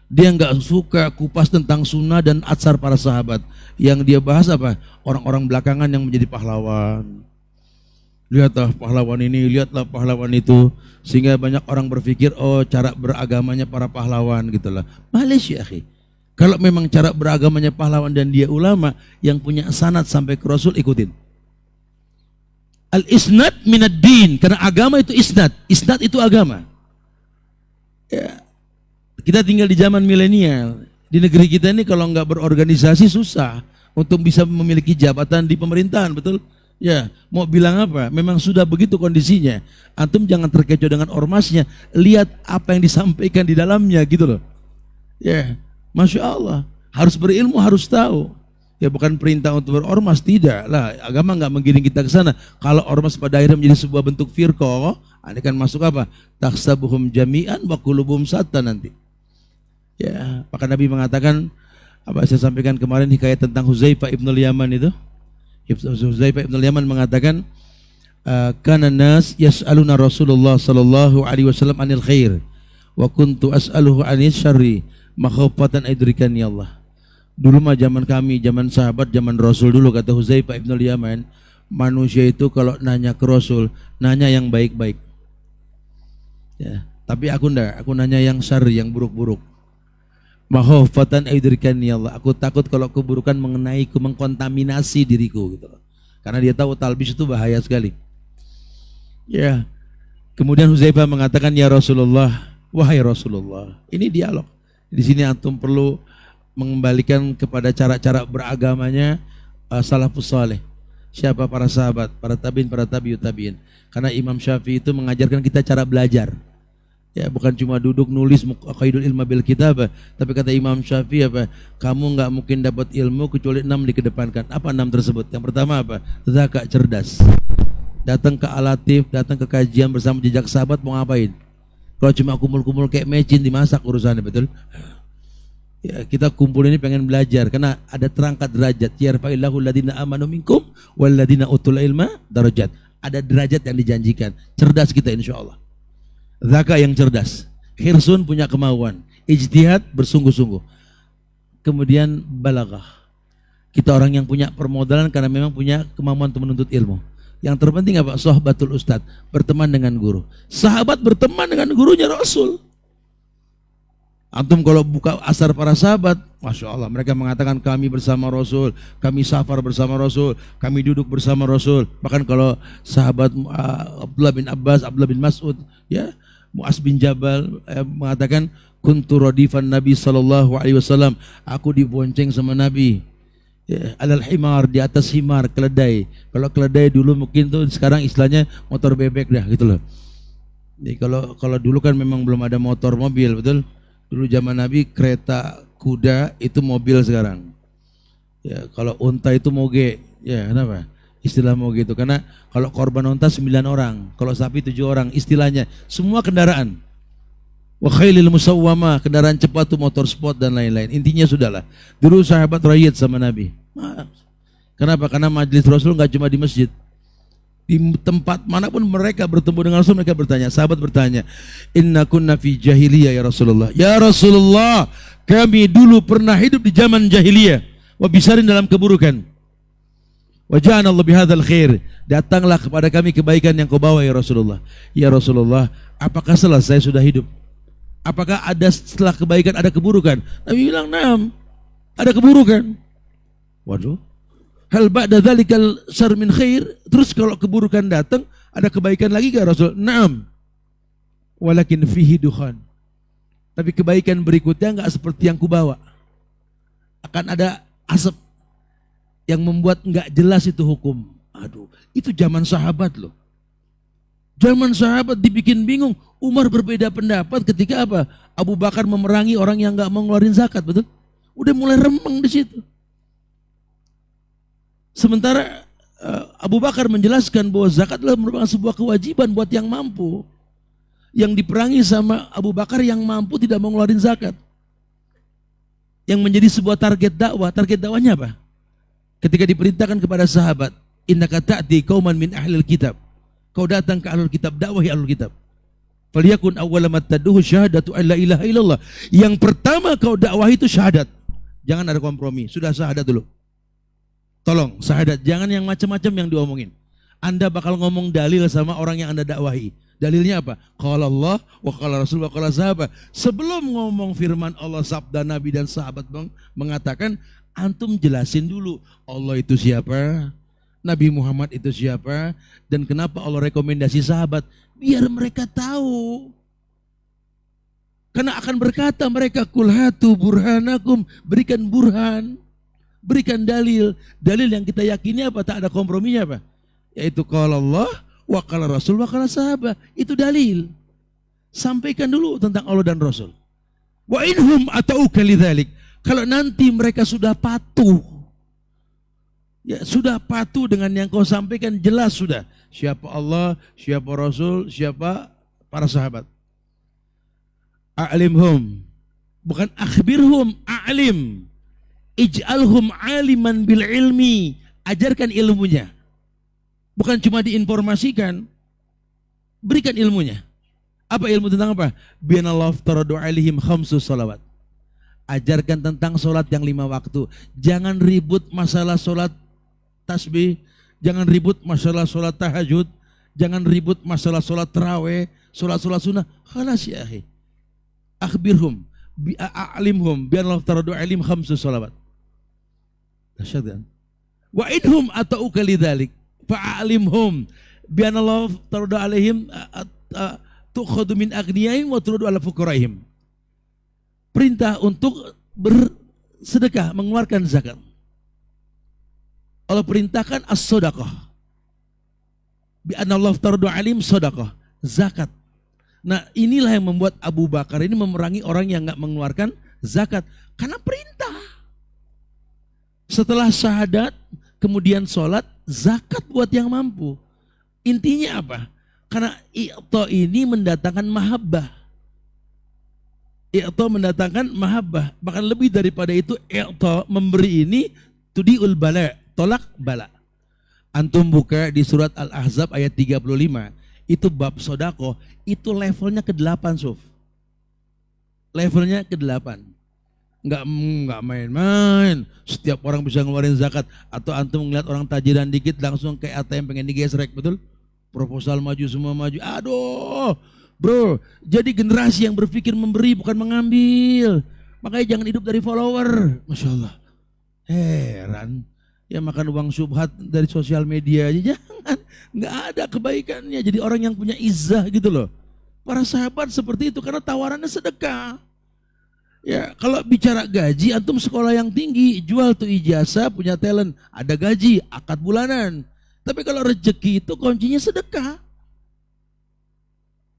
Dia nggak suka kupas tentang sunnah dan atsar para sahabat. Yang dia bahas apa? Orang-orang belakangan yang menjadi pahlawan. Lihatlah pahlawan ini, lihatlah pahlawan itu. Sehingga banyak orang berpikir, oh cara beragamanya para pahlawan gitulah. Malaysia, akhi. Kalau memang cara beragamanya pahlawan dan dia ulama yang punya sanad sampai ke Rasul, ikutin. Al-isnad minad din, karena agama itu isnad. Isnad itu agama. Ya. Kita tinggal di zaman milenial. Di negeri kita ini kalau nggak berorganisasi susah untuk bisa memiliki jabatan di pemerintahan, betul? Ya, mau bilang apa? Memang sudah begitu kondisinya. Antum jangan terkecoh dengan ormasnya. Lihat apa yang disampaikan di dalamnya, gitu loh. Ya, Masya Allah. Harus berilmu, harus tahu. Ya bukan perintah untuk berormas, tidak lah. Agama nggak menggiring kita ke sana. Kalau ormas pada akhirnya menjadi sebuah bentuk firqah, ini kan masuk apa? Tahsabuhum jami'an wa qulubuhum shatta nanti. Ya, maka Nabi mengatakan, apa saya sampaikan kemarin hikayat tentang Huzaifah ibnul Yaman itu. Huzaifah ibnul Yaman mengatakan, kana nas yas'aluna Rasulullah sallallahu alaihi wasallam anil khair wa kuntu as'aluhu anil syarri makhafatan aidrikani Allah. Dulu mah zaman kami, zaman sahabat, zaman Rasul dulu, kata Huzaifah ibn al-Yaman, manusia itu kalau nanya ke Rasul, nanya yang baik-baik. Ya, tapi aku enggak, aku nanya yang syarri, yang buruk-buruk. Makhafatan aidrikani Allah. Aku takut kalau keburukan mengenaiku, mengkontaminasi diriku gitu. Karena dia tahu talbis itu bahaya sekali. Ya. Kemudian Huzaifah mengatakan, ya Rasulullah, wahai Rasulullah. Ini dialog. Di sini antum perlu mengembalikan kepada cara-cara beragamanya salafus saleh. Siapa para sahabat, para tabiin, para tabiut tabiin. Karena Imam Syafi'i itu mengajarkan kita cara belajar. Ya, bukan cuma duduk nulis qaidul ilma bil kitabah, tapi kata Imam Syafi'i apa? Kamu enggak mungkin dapat ilmu kecuali 6 dikedepankan. Apa 6 tersebut? Yang pertama apa? Zakat, cerdas. Datang ke Alatif, datang ke kajian bersama jejak sahabat mau ngapain? Kalau cuma kumpul-kumpul kayak mecin dimasak urusannya, betul? Ya, kita kumpul ini pengen belajar karena ada terangkat derajat. Yarfa'illahu alladziina aamanu minkum walladziina utul ilma darajat. Ada derajat yang dijanjikan. Cerdas kita insyaallah. Zakat yang cerdas. Khirsun punya kemauan. Ijtihad bersungguh-sungguh. Kemudian balaghah. Kita orang yang punya permodalan karena memang punya kemampuan untuk menuntut ilmu. Yang terpenting apa? Sohbatul ustad, berteman dengan guru. Sahabat berteman dengan gurunya Rasul. Antum kalau buka asar para sahabat, Masya Allah, mereka mengatakan kami bersama Rasul, kami safar bersama Rasul, kami duduk bersama Rasul. Bahkan kalau sahabat Abdullah bin Abbas, Abdullah bin Mas'ud, ya, Mu'az bin Jabal mengatakan kuntu radifan Nabi sallallahu alaihi wasallam, aku dibonceng sama Nabi. Ya, alal himar, di atas himar, keledai. Kalau keledai dulu mungkin tuh sekarang istilahnya motor bebek dah gitu loh. Jadi kalau dulu kan memang belum ada motor mobil, betul? Dulu zaman Nabi kereta kuda itu mobil sekarang. Ya, kalau unta itu moge. Ya, kenapa? Istilah moge itu karena kalau korban unta 9 orang, kalau sapi 7 orang, istilahnya semua kendaraan. Wa khailil musawwama, kendaraan cepat tuh motor sport dan lain-lain. Intinya sudahlah. Dulu sahabat rakyat sama Nabi. Kenapa? Karena majelis Rasul enggak cuma di masjid. Di tempat manapun mereka bertemu dengan Rasul, mereka bertanya, sahabat bertanya, "Inna kunna fi jahiliyah ya Rasulullah." Ya Rasulullah, kami dulu pernah hidup di zaman jahiliyah, wa bisarin dalam keburukan. Wa ja'ana Allah bihadzal khair. Datanglah kepada kami kebaikan yang kau bawa ya Rasulullah. Ya Rasulullah, apakah selesai sudah hidup? Apakah ada setelah kebaikan ada keburukan? Nabi bilang, "Naam, ada keburukan." Waduh. Hal ba'da dzalikal syarr min khair? Terus kalau keburukan datang, ada kebaikan lagi enggak Rasul? "Naam. Walakin fihi dukhan." Tapi kebaikan berikutnya enggak seperti yang kubawa. Akan ada asap yang membuat enggak jelas itu hukum. Aduh, itu zaman sahabat loh. Zaman sahabat dibikin bingung. Umar berbeda pendapat ketika apa? Abu Bakar memerangi orang yang enggak mau ngeluarin zakat, betul? Udah mulai remeng di situ. Sementara Abu Bakar menjelaskan bahwa zakat adalah merupakan sebuah kewajiban buat yang mampu. Yang diperangi sama Abu Bakar yang mampu tidak mau ngeluarin zakat. Yang menjadi sebuah target dakwah. Target dakwahnya apa? Ketika diperintahkan kepada sahabat, innaka ta'ti qauman min ahlil kitab. Kau datang ke ahlul kitab, dakwahi ahlul kitab. Faliyakun awwala ma tad'uhu syahadatu an la ilaha illallah. Yang pertama kau dakwahi itu syahadat. Jangan ada kompromi, sudah syahadat dulu. Tolong, syahadat, jangan yang macam-macam yang diomongin. Anda bakal ngomong dalil sama orang yang Anda dakwahi. Dalilnya apa? Qala Allah wa qala Rasul wa qala sahabat. Sebelum ngomong firman Allah, sabda Nabi dan sahabat mengatakan, antum jelasin dulu Allah itu siapa, Nabi Muhammad itu siapa, dan kenapa Allah rekomendasi sahabat, biar mereka tahu. Karena akan berkata mereka, kul hatu burhanakum, berikan burhan, berikan dalil. Dalil yang kita yakini apa? Tak ada komprominya apa? Yaitu qala Allah wa qala Rasul wa qala sahabat. Itu dalil. Sampaikan dulu tentang Allah dan Rasul. Wa inhum atauka lidzalik. Kalau nanti mereka sudah patuh, ya sudah patuh dengan yang kau sampaikan, jelas sudah siapa Allah, siapa Rasul, siapa para sahabat. A'limhum, bukan akhbirhum, a'lim. Ij'alhum aliman bil ilmi, ajarkan ilmunya. Bukan cuma diinformasikan, berikan ilmunya. Apa ilmu tentang apa? Bi'anallahu aftaradu alaihim khamsus salawat. Ajarkan tentang sholat yang 5 waktu. Jangan ribut masalah sholat tasbih, jangan ribut masalah sholat tahajud, jangan ribut masalah sholat tarawih, sholat-sholat sunnah. Khalas ya akhi. Akhbirhum, a'limhum, bi'anallahu aftaradu alaihim khamsus salawat. Dahsyat kan? Wa'idhum ata'uka lidzalik. Fa'alimhum bi'anallahu aftaradu alaihim tukhadu min agniyaihim wa turadu ala fuqaraihim. Perintah untuk bersedekah, mengeluarkan zakat. Allah perintahkan as-sadaqah. Bi'anallahu aftaradu alaihim sadaqah, zakat. Nah, inilah yang membuat Abu Bakar ini memerangi orang yang enggak mengeluarkan zakat karena perintah. Setelah syahadat, kemudian sholat, zakat buat yang mampu. Intinya apa? Karena i'ta ini mendatangkan mahabbah. I'ta mendatangkan mahabbah. Bahkan lebih daripada itu, i'ta memberi ini tudi'ul bala, tolak bala. Antum buka di surat Al-Ahzab ayat 35. Itu bab sodako, itu levelnya ke-8 Suf. Levelnya ke-8. Enggak main-main. Setiap orang bisa ngeluarin zakat. Atau antum ngeliat orang tajiran dikit langsung kayak ATM pengen digesrek, betul? Proposal maju, semua maju. Aduh, bro. Jadi generasi yang berpikir memberi bukan mengambil. Makanya jangan hidup dari follower. Masya Allah. Heran. Ya makan uang syubhat dari sosial media aja. Jangan. Nggak ada kebaikannya. Jadi orang yang punya izzah gitu loh. Para sahabat seperti itu karena tawarannya sedekah. Ya, kalau bicara gaji, antum sekolah yang tinggi, jual tuh ijazah, punya talent, ada gaji, akad bulanan. Tapi kalau rezeki itu kuncinya sedekah.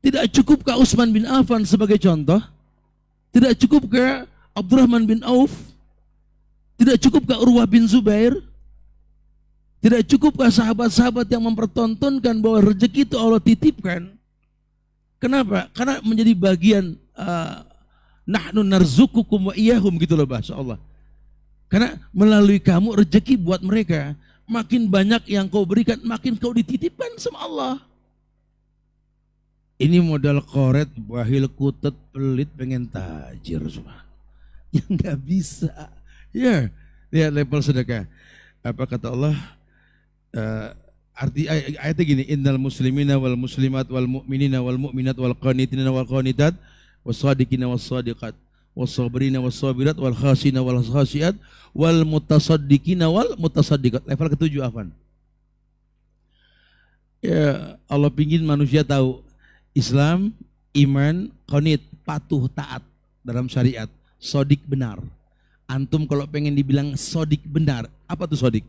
Tidak cukup ke Utsman bin Affan sebagai contoh, tidak cukup ke Abdurrahman bin Auf, tidak cukup ke Urwah bin Zubair, tidak cukup ke sahabat-sahabat yang mempertontonkan bahwa rezeki itu Allah titipkan. Kenapa? Karena menjadi bagian nahnu narzukukum wa iyahum gitu loh bahasa Allah. Karena melalui kamu rezeki buat mereka. Makin banyak yang kau berikan, makin kau dititipkan sama Allah. Ini modal koret, bahil, kutet, pelit, pengen tajir semua. Yang gak bisa. Ya, lihat level sedekah. Apa kata Allah? Arti ayatnya gini, innal muslimina wal muslimat wal mu'minina wal mu'minat wal qanitina wal qanitat was-sadiqina was-sadiqat was-sabirina was-sabirat wal khasina wal khasiat wal mutasaddiqina wal mutasaddiqat. Level ke-7 Afan. Ya, Allah pingin manusia tahu Islam, iman, qanit, patuh, taat dalam syariat, sodik benar. Antum kalau pengen dibilang sodik benar, apa tuh sodik?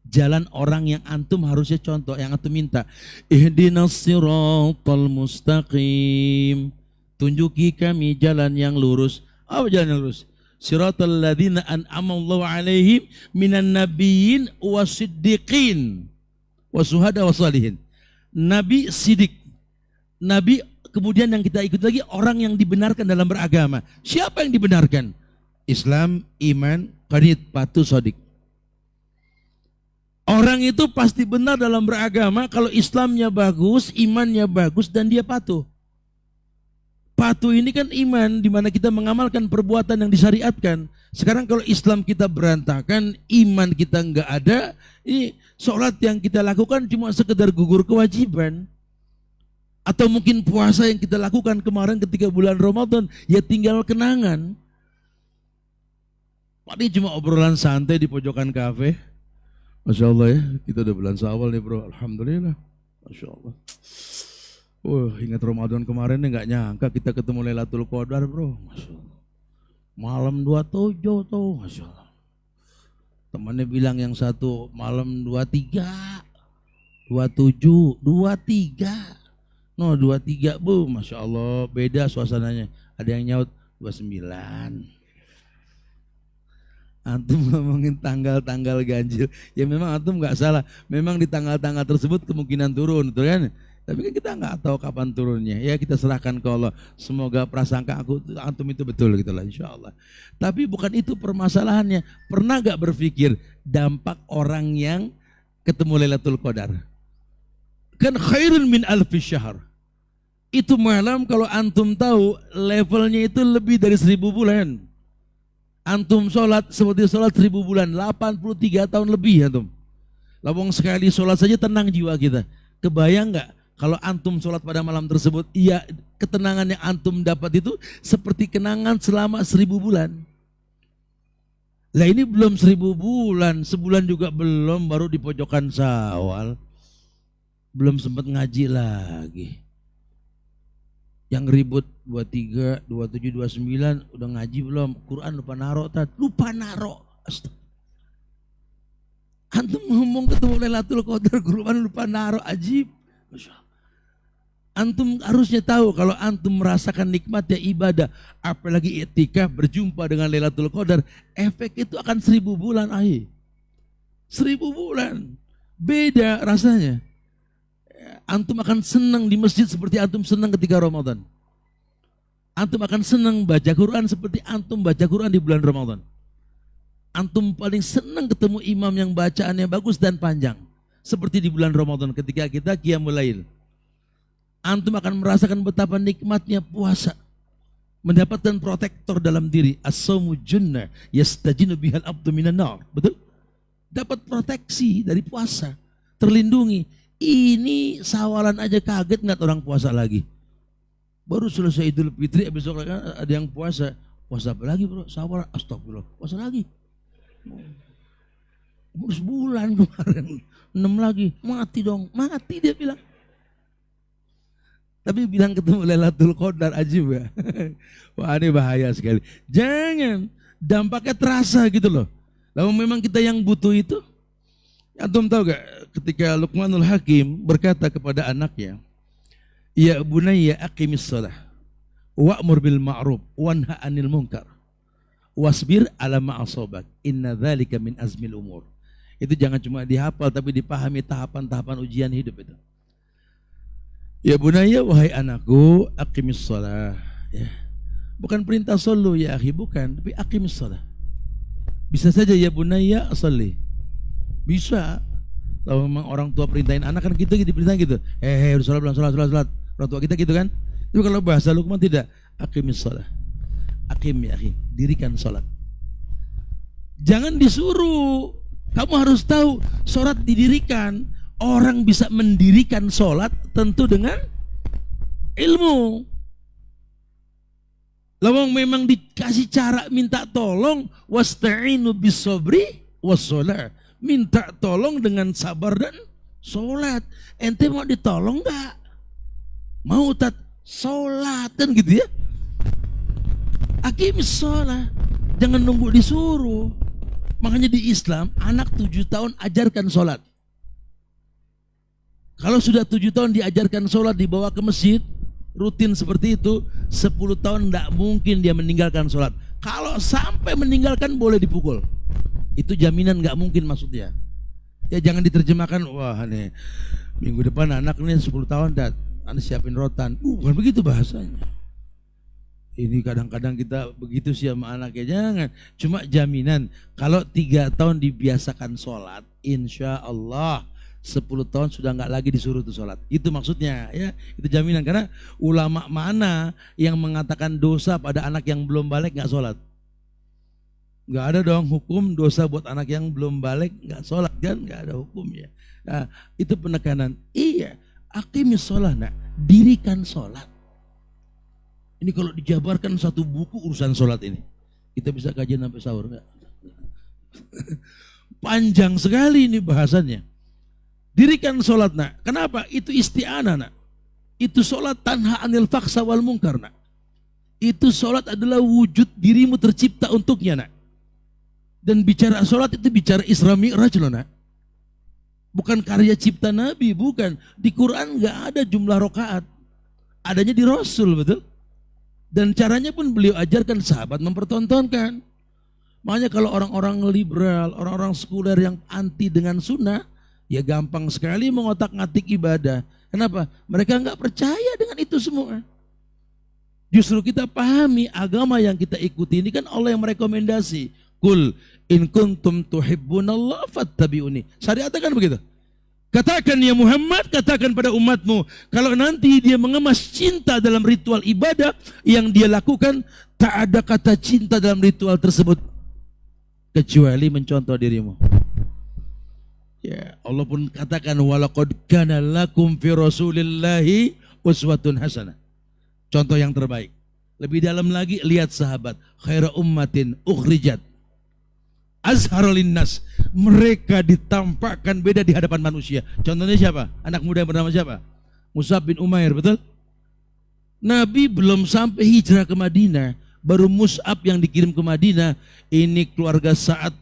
Jalan orang yang antum harusnya contoh, yang antum minta. Ihdinas siratal mustaqim. Tunjuki kami jalan yang lurus. Apa jalan yang lurus? Siratal ladzina an'amallahu alaihim minan nabiyyin wasiddiqin wasuhada wasalihin. Nabi sidik. Nabi kemudian yang kita ikut lagi orang yang dibenarkan dalam beragama. Siapa yang dibenarkan? Islam, iman, qanit, patuh, sodik. Orang itu pasti benar dalam beragama kalau Islamnya bagus, imannya bagus dan dia patuh. Patuh ini kan iman, di mana kita mengamalkan perbuatan yang disyariatkan. Sekarang kalau Islam kita berantakan, iman kita enggak ada, ini sholat yang kita lakukan cuma sekedar gugur kewajiban. Atau mungkin puasa yang kita lakukan kemarin ketika bulan Ramadan, ya tinggal kenangan. Tadi cuma obrolan santai di pojokan kafe. Masya Allah ya, kita udah bulan Syawal nih bro, alhamdulillah. Masya Allah. Ingat Ramadan kemarin nih nggak nyangka kita ketemu Lailatul Qadar bro. Masya Allah. Malam 27 tuh, Masya Allah. Temannya bilang yang satu malam 23, 27, 23. No 23 bu, Masya Allah beda suasananya. Ada yang nyaut 29. Antum ngomongin tanggal-tanggal ganjil, ya memang antum nggak salah. Memang di tanggal-tanggal tersebut kemungkinan turun, betul kan? Tapi kan kita nggak tahu kapan turunnya. Ya kita serahkan ke Allah. Semoga prasangka antum itu betul gitulah, insya Allah. Tapi bukan itu permasalahannya. Pernah nggak berpikir dampak orang yang ketemu Lailatul Qadar? kan khairun min alfi syahr. Itu malam kalau antum tahu levelnya itu lebih dari 1000 bulan. Antum sholat seperti sholat 1000 bulan, 83 tahun lebih antum. Lawang sekali sholat saja tenang jiwa kita. Kebayang nggak kalau antum sholat pada malam tersebut, iya ketenangan yang antum dapat itu seperti kenangan selama 1000 bulan. Lah ini belum 1000 bulan, sebulan juga belum, baru di pojokan Syawal. Belum sempat ngaji lagi. Yang ribut 23, 27, 29 udah ngaji belum? Quran lupa naro, lupa naro. Antum ngomong ketemu Lailatul Qadar, Quran lupa naro, ajib. Antum harusnya tahu kalau antum merasakan nikmatnya ibadah, apalagi i'tikaf berjumpa dengan Lailatul Qadar, efek itu akan 1000 bulan akhir. 1000 bulan. Beda rasanya. Antum akan senang di masjid seperti antum senang ketika Ramadan. Antum akan senang baca Quran seperti antum baca Quran di bulan Ramadan. Antum paling senang ketemu imam yang bacaannya bagus dan panjang. Seperti di bulan Ramadan ketika kita qiyamul lail. Antum akan merasakan betapa nikmatnya puasa. Mendapatkan protektor dalam diri. As-sawmu junnah yastajinu bihal abdu minan nar. Betul? Dapat proteksi dari puasa. Terlindungi. Ini sawalan aja kaget nggak orang puasa lagi. Baru selesai Idul Fitri, besok ada yang puasa. Puasa apa lagi bro? Sawal, astagfirullah. Puasa lagi. Umur sebulan kemarin. 6 lagi. Mati dong. Mati dia bilang. Tapi bilang ketemu Lailatul Qadar ajib ya. Wah ini bahaya sekali. Jangan. Dampaknya terasa gitu loh. Lalu memang kita yang butuh itu. Antum tahu gak ketika Luqmanul Hakim berkata kepada anaknya, ya bunayya aqimis shalah wa'mur bil ma'ruf wanha 'anil munkar wasbir 'ala ma asabak inna dzalika min azmil umur. Itu jangan cuma dihafal tapi dipahami tahapan-tahapan ujian hidup itu. Ya bunayya, wahai anakku, aqimis shalah, ya. Bukan perintah solu ya akhi, bukan, tapi aqimis shalah. Bisa saja ya bunayya sholli. Bisa. Kalau memang orang tua perintahin anak kan gitu diperintahin gitu. Udah sholat belum? Sholat. Orang tua kita gitu kan. Tapi kalau bahasa Luqman tidak. Aqimis sholat. Aqim ya akhi. Dirikan sholat. Jangan disuruh. Kamu harus tahu sholat didirikan. Orang bisa mendirikan sholat tentu dengan ilmu. Lawang memang dikasih cara minta tolong. Wasta'inu bis sabri was sholat. Minta tolong dengan sabar dan sholat. Ente mau ditolong gak? Mau sholat kan gitu ya. Aqimis sholat. Jangan nunggu disuruh. Makanya di Islam anak 7 tahun ajarkan sholat. Kalau sudah 7 tahun diajarkan sholat, dibawa ke masjid rutin seperti itu, 10 tahun tidak mungkin dia meninggalkan sholat. Kalau sampai meninggalkan boleh dipukul. Itu jaminan nggak mungkin maksudnya. Ya jangan diterjemahkan, wah nih minggu depan anak nih 10 tahun dan anda siapin rotan. Bukan begitu bahasanya. Ini kadang-kadang kita begitu sih sama anaknya. Jangan. Cuma jaminan kalau 3 tahun dibiasakan sholat, insya Allah 10 tahun sudah nggak lagi disuruh tuh sholat. Itu maksudnya ya. Itu jaminan. Karena ulama mana yang mengatakan dosa pada anak yang belum balik nggak sholat? Nggak ada dong hukum dosa buat anak yang belum balik nggak sholat kan, nggak ada hukumnya. Nah, itu penekanan. Iya, aqimis sholat, nak, dirikan sholat. Ini kalau dijabarkan satu buku urusan sholat ini, kita bisa kajian sampai sahur nggak? Panjang sekali ini bahasannya. Dirikan sholat, nak. Kenapa? Itu isti'anah, nak. Itu sholat tanha anil faksa wal munkar, nak. Itu sholat adalah wujud dirimu tercipta untuknya, nak. Dan bicara sholat itu bicara Isra Mi'raj loh, nak. Bukan karya cipta Nabi, bukan. Di Quran nggak ada jumlah rakaat. Adanya di Rasul, betul? Dan caranya pun beliau ajarkan sahabat mempertontonkan. Makanya kalau orang-orang liberal, orang-orang sekuler yang anti dengan sunnah, ya gampang sekali mengotak-ngatik ibadah. Kenapa? Mereka nggak percaya dengan itu semua. Justru kita pahami agama yang kita ikuti ini kan Allah yang merekomendasi. Kul in kuntum tuhibbunallah fattabi'uni. Syariatnya kan begitu. Katakan ya Muhammad, katakan pada umatmu, kalau nanti dia mengemas cinta dalam ritual ibadah yang dia lakukan, tak ada kata cinta dalam ritual tersebut kecuali mencontoh dirimu. Ya, Allah pun katakan walaqad kana lakum fi Rasulillahi uswatun hasanah. Contoh yang terbaik. Lebih dalam lagi lihat sahabat, khaira ummatin ukhrijat azharul linnas, mereka ditampakkan beda di hadapan manusia. Contohnya siapa? Anak muda yang bernama siapa? Mus'ab bin Umair, betul? Nabi belum sampai hijrah ke Madinah, baru Mus'ab yang dikirim ke Madinah. Ini keluarga Sa'ad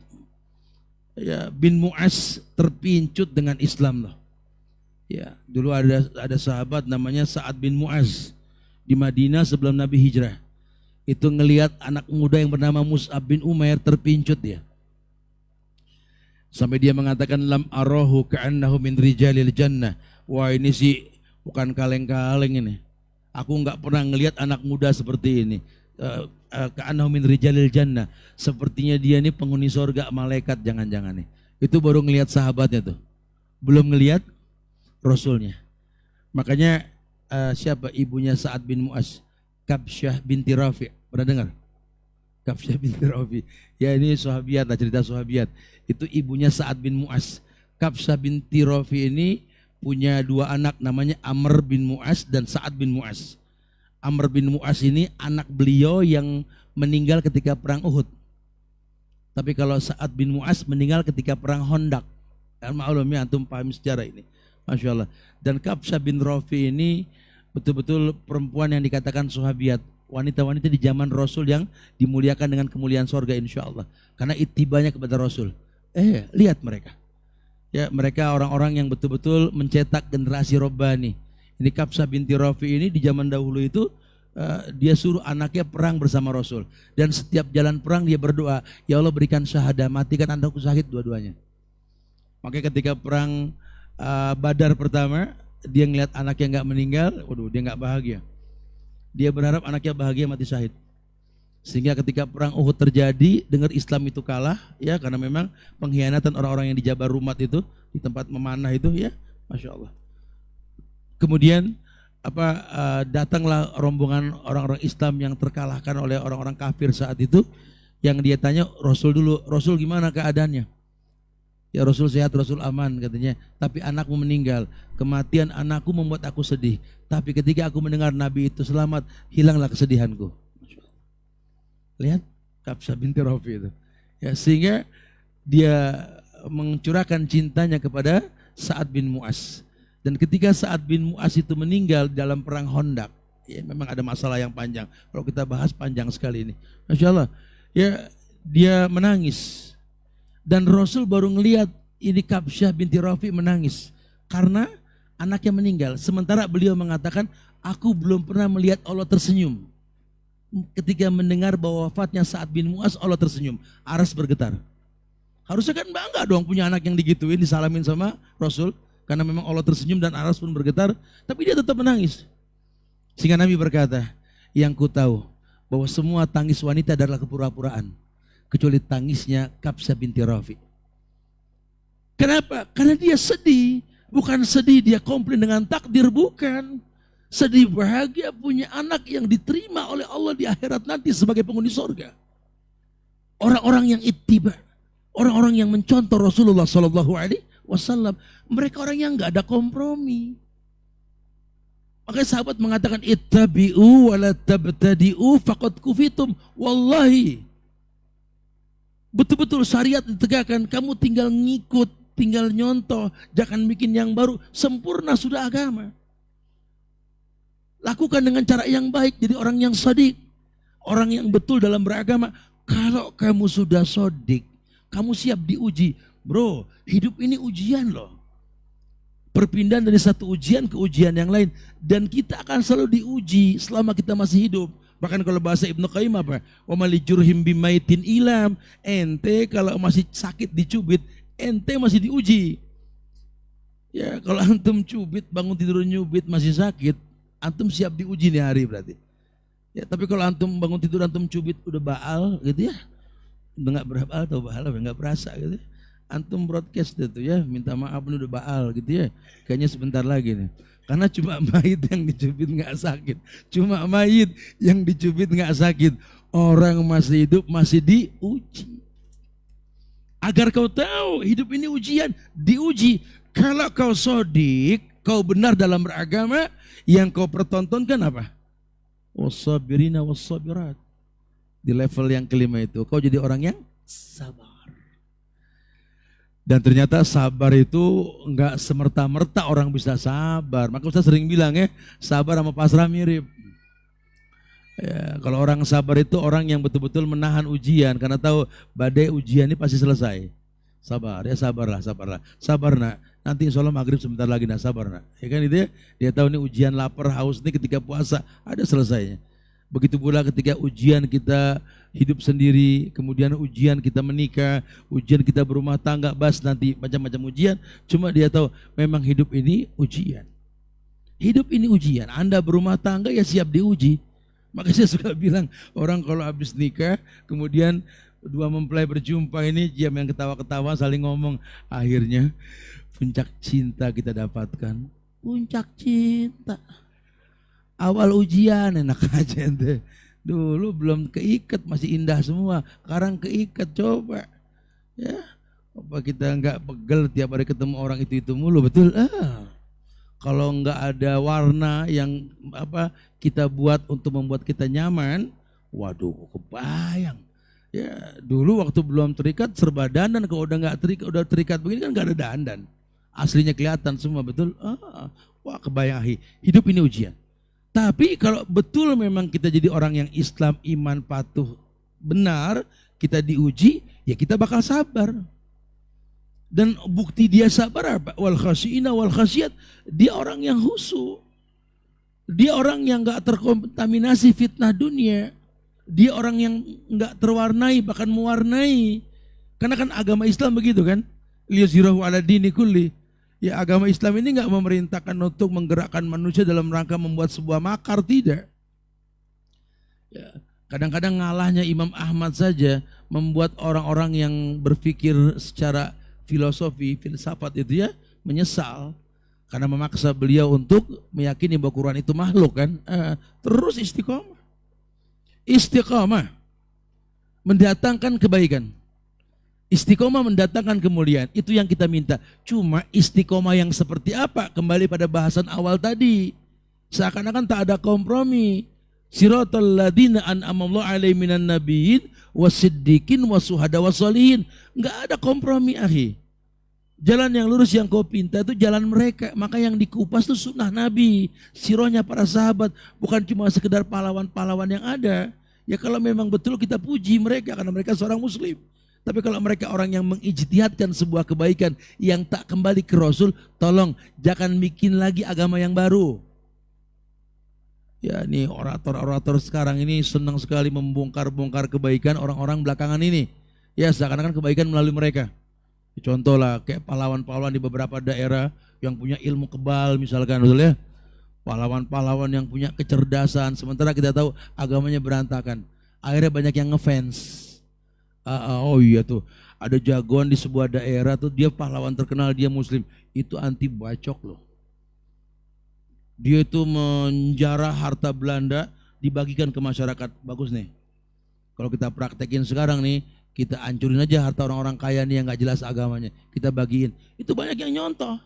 ya, bin Mu'az terpincut dengan Islam loh. Ya, dulu ada sahabat namanya Sa'ad bin Mu'az di Madinah sebelum Nabi hijrah. Itu ngelihat anak muda yang bernama Mus'ab bin Umair terpincut dia. Sampai dia mengatakan lam arahu ka'annahu min rijalil jannah. Wah, ini sih bukan kaleng-kaleng ini. Aku enggak pernah ngelihat anak muda seperti ini. Ka'annahu min rijalil jannah. Sepertinya dia ini penghuni surga, malaikat, jangan-jangan nih. Itu baru ngelihat sahabatnya tuh. Belum ngelihat Rasulnya. Makanya siapa ibunya Sa'ad bin Mu'az? Kabsyah binti Rafi'. Pernah dengar? Kabsyah binti Rafi'. Ya, ini sahabiat lah, cerita sahabiat. Itu ibunya Sa'ad bin Mu'az. Kabsyah binti Rafi' ini punya dua anak namanya Amr bin Mu'az dan Sa'ad bin Mu'az. Amr bin Mu'az ini anak beliau yang meninggal ketika perang Uhud. Tapi kalau Sa'ad bin Mu'az meninggal ketika perang Hondak. Dan maklum ya, antum paham sejarah ini. Masya Allah. Dan Kabsyah bin Rafi' ini betul-betul perempuan yang dikatakan sahabiat. Wanita-wanita di zaman Rasul yang dimuliakan dengan kemuliaan sorga insya Allah. Karena itibanya kepada Rasul. Lihat mereka. Ya, mereka orang-orang yang betul-betul mencetak generasi Rabbani. Ini Kabsyah binti Rafi' ini di zaman dahulu itu dia suruh anaknya perang bersama Rasul. Dan setiap jalan perang dia berdoa, ya Allah berikan syahadah, matikan anakku syahid dua-duanya. Makanya ketika perang Badar pertama, dia ngeliat anaknya nggak meninggal, waduh dia nggak bahagia. Dia berharap anaknya bahagia mati syahid. Sehingga ketika perang Uhud terjadi, dengar Islam itu kalah, ya karena memang pengkhianatan orang-orang yang di Jabar Rumat itu, di tempat memanah itu, ya, masya Allah. Kemudian datanglah rombongan orang-orang Islam yang terkalahkan oleh orang-orang kafir saat itu, yang dia tanya Rasul dulu, Rasul gimana keadaannya? Ya Rasul sehat, Rasul aman katanya. Tapi anakmu meninggal. Kematian anakku membuat aku sedih. Tapi ketika aku mendengar Nabi itu selamat, hilanglah kesedihanku. Lihat Kabsyah binti Rafi' itu. Ya, sehingga dia mencurahkan cintanya kepada Sa'ad bin Mu'az. Dan ketika Sa'ad bin Mu'az itu meninggal dalam perang Hondak, ya memang ada masalah yang panjang. Kalau kita bahas panjang sekali ini. Masya Allah. Ya, dia menangis. Dan Rasul baru ngelihat ini Kabsyah binti Rafi' menangis karena anaknya meninggal. Sementara beliau mengatakan, aku belum pernah melihat Allah tersenyum. Ketika mendengar bahwa wafatnya Sa'ad bin Mu'az, Allah tersenyum. Aras bergetar. Harusnya kan bangga dong punya anak yang digituin, disalamin sama Rasul. Karena memang Allah tersenyum dan aras pun bergetar. Tapi dia tetap menangis. Sehingga Nabi berkata, yang ku tahu bahwa semua tangis wanita adalah kepura-puraan. Kecuali tangisnya Kabsyah binti Rafi'. Kenapa? Karena dia sedih. Bukan sedih dia komplain dengan takdir, bukan. Sedih bahagia punya anak yang diterima oleh Allah di akhirat nanti sebagai penghuni surga. Orang-orang yang ittiba, orang-orang yang mencontoh Rasulullah SAW, mereka orang yang nggak ada kompromi. Makanya sahabat mengatakan ittabi'u wa la tabtadi'u faqad kufitum. Wallahi, betul-betul syariat ditegakkan, kamu tinggal ngikut, tinggal nyontoh, jangan bikin yang baru, sempurna sudah agama. Lakukan dengan cara yang baik, jadi orang yang shadiq, orang yang betul dalam beragama. Kalau kamu sudah shadiq, kamu siap diuji. Bro, hidup ini ujian loh. Perpindahan dari satu ujian ke ujian yang lain. Dan kita akan selalu diuji selama kita masih hidup. Bahkan kalau bahasa Ibnu Qayyim apa? Wa malijurhim bimaitin ilam. Ente kalau masih sakit dicubit, ente masih diuji. Ya, kalau antum cubit, bangun tidur nyubit masih sakit, antum siap diuji nih hari berarti. Ya, tapi kalau antum bangun tidur antum cubit udah baal gitu ya. Udah enggak berbaal atau baal enggak berasa gitu. antum broadcast itu ya, minta maaf ini udah baal gitu ya. Kayaknya sebentar lagi nih. Karena cuma mayit yang dicubit nggak sakit. Cuma mayit yang dicubit nggak sakit. Orang masih hidup masih diuji. Agar kau tahu hidup ini ujian, diuji. Kalau kau sodik, kau benar dalam beragama, yang kau pertontonkan apa? Wassabirina wassabirat. Di level yang kelima itu, kau jadi orang yang sabar. Dan ternyata sabar itu enggak semerta-merta orang bisa sabar. Maka Ustaz sering bilang ya, sabar sama pasrah mirip. Ya, kalau orang sabar itu orang yang betul-betul menahan ujian karena tahu badai ujian ini pasti selesai. Sabar, ya sabarlah, sabarlah. Sabar nak, nanti insya Allah maghrib sebentar lagi nak, sabar nak. Ya kan itu ya, dia tahu ini ujian lapar, haus ini ketika puasa ada selesainya. Begitu pula ketika ujian kita hidup sendiri, kemudian ujian kita menikah, ujian kita berumah tangga, bas nanti macam-macam ujian. Cuma dia tahu memang hidup ini ujian. Hidup ini ujian. Anda berumah tangga ya siap diuji. Makanya saya suka bilang orang kalau habis nikah, kemudian dua mempelai berjumpa ini, diam yang ketawa-ketawa saling ngomong, akhirnya puncak cinta kita dapatkan. Puncak cinta. Awal ujian enak aja ente. Dulu belum keikat masih indah semua. Sekarang keikat coba. Ya, apa kita nggak pegel tiap hari ketemu orang itu mulu, betul? Kalau nggak ada warna yang apa kita buat untuk membuat kita nyaman, waduh kebayang. Ya dulu waktu belum terikat serba dandan, kalau udah nggak terikat, udah terikat begini kan nggak ada dandan. Aslinya kelihatan semua, betul? Wah kebayang, hidup ini ujian. Tapi kalau betul memang kita jadi orang yang Islam, iman, patuh, benar, kita diuji, ya kita bakal sabar. Dan bukti dia sabar apa? Wal khasyiina wal khasyat, dia orang yang khusyuk. Dia orang yang enggak terkontaminasi fitnah dunia. Dia orang yang enggak terwarnai, bahkan mewarnai. Karena kan agama Islam begitu kan? Liyuzhirahu ala dini kulli. Ya agama Islam ini enggak memerintahkan untuk menggerakkan manusia dalam rangka membuat sebuah makar, tidak. Ya, kadang-kadang ngalahnya Imam Ahmad saja membuat orang-orang yang berpikir secara filosofi, filsafat itu ya menyesal karena memaksa beliau untuk meyakini bahwa Quran itu makhluk kan. Terus istiqomah. Istiqomah mendatangkan kebaikan. Istiqomah mendatangkan kemuliaan. Itu yang kita minta. Cuma istiqomah yang seperti apa? Kembali pada bahasan awal tadi. Seakan-akan tak ada kompromi. Siratal ladzina an'amallahu alaihim minan nabiyyin wasiddiqin wasuhada wassalihin. Enggak ada kompromi, akhi. Jalan yang lurus yang kau pinta itu jalan mereka. Maka yang dikupas itu sunnah Nabi, sirohnya para sahabat, bukan cuma sekedar pahlawan-pahlawan yang ada. Ya kalau memang betul kita puji mereka karena mereka seorang muslim. Tapi kalau mereka orang yang mengijtihadkan sebuah kebaikan yang tak kembali ke Rasul, tolong jangan bikin lagi agama yang baru. Ya ini orator-orator sekarang ini senang sekali membongkar-bongkar kebaikan orang-orang belakangan ini. Ya seakan-akan kebaikan melalui mereka. Contoh lah kayak pahlawan-pahlawan di beberapa daerah yang punya ilmu kebal misalkan, betul ya. Pahlawan-pahlawan yang punya kecerdasan, sementara kita tahu agamanya berantakan. Akhirnya banyak yang ngefans. Oh iya tuh, ada jagoan di sebuah daerah tuh, dia pahlawan terkenal, dia muslim, itu anti bacok loh. Dia itu menjarah harta Belanda, dibagikan ke masyarakat. Bagus nih. Kalau kita praktekin sekarang nih, kita hancurin aja harta orang-orang kaya nih yang gak jelas agamanya. Kita bagiin. Itu banyak yang nyontoh.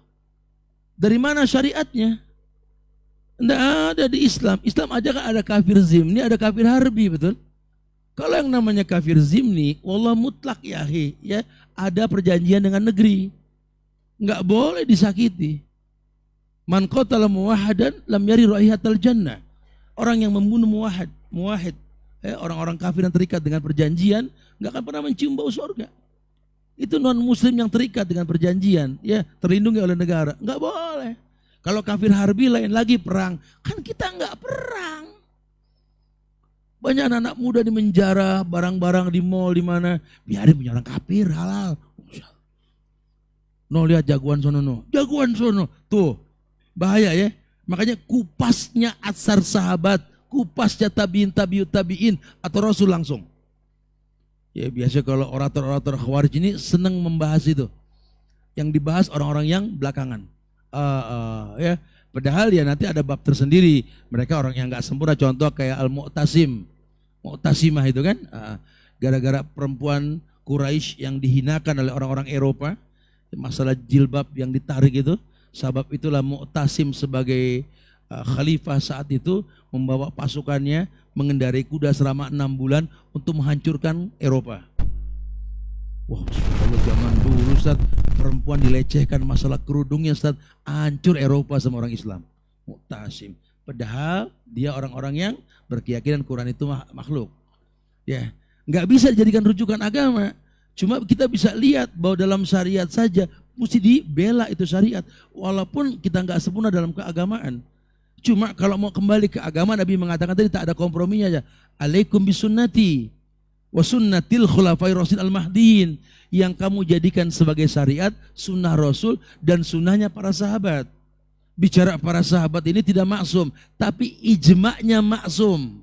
Dari mana syariatnya? Nggak ada di Islam. Islam aja kan ada kafir zimni, ada kafir harbi, betul? Kalau yang namanya kafir zimni, wallah mutlak ya, ada perjanjian dengan negeri. Nggak boleh disakiti. Man qatala muwahadan lam yari raihatal jannah. Orang yang membunuh muwahid, orang-orang kafir yang terikat dengan perjanjian, nggak akan pernah mencium bau surga. Itu non muslim yang terikat dengan perjanjian, ya terlindungi oleh negara, nggak boleh. Kalau kafir harbi lain lagi perang, kan kita nggak perang. Banyak anak-anak muda di menjara, barang-barang di mall di mana, biarin punya orang kafir halal. No lihat jagoan sono, no. Jagoan sono, tuh bahaya ya. Makanya kupasnya asar sahabat, kupasnya tabiin atau Rasul langsung. Ya biasa kalau orator-orator Khawarij ini senang membahas itu. Yang dibahas orang-orang yang belakangan. Ya, padahal ya nanti ada bab tersendiri. Mereka orang yang nggak sempurna. Contoh kayak Al-Mu'tasim, Mu'tasimah itu kan, gara-gara perempuan Quraisy yang dihinakan oleh orang-orang Eropa, masalah jilbab yang ditarik itu, sebab itulah Mu'tasim sebagai khalifah saat itu membawa pasukannya mengendarai kuda selama 6 bulan untuk menghancurkan Eropa. Wah, kalau zaman dulu Ustaz, perempuan dilecehkan masalah kerudungnya Ustaz, hancur Eropa sama orang Islam. Mu'tasim. Padahal dia orang-orang yang berkeyakinan Quran itu makhluk. Ya, nggak bisa dijadikan rujukan agama. Cuma kita bisa lihat bahwa dalam syariat saja mesti dibela itu syariat, walaupun kita nggak sempurna dalam keagamaan. Cuma kalau mau kembali ke agama, Nabi mengatakan tadi tak ada komprominya aja. Alaikum bisunnati wa sunnatil khulafai rasyidin al-mahdiin, yang kamu jadikan sebagai syariat, sunnah Rasul dan sunnahnya para sahabat. Bicara para sahabat ini tidak maksum, tapi ijma'nya maksum.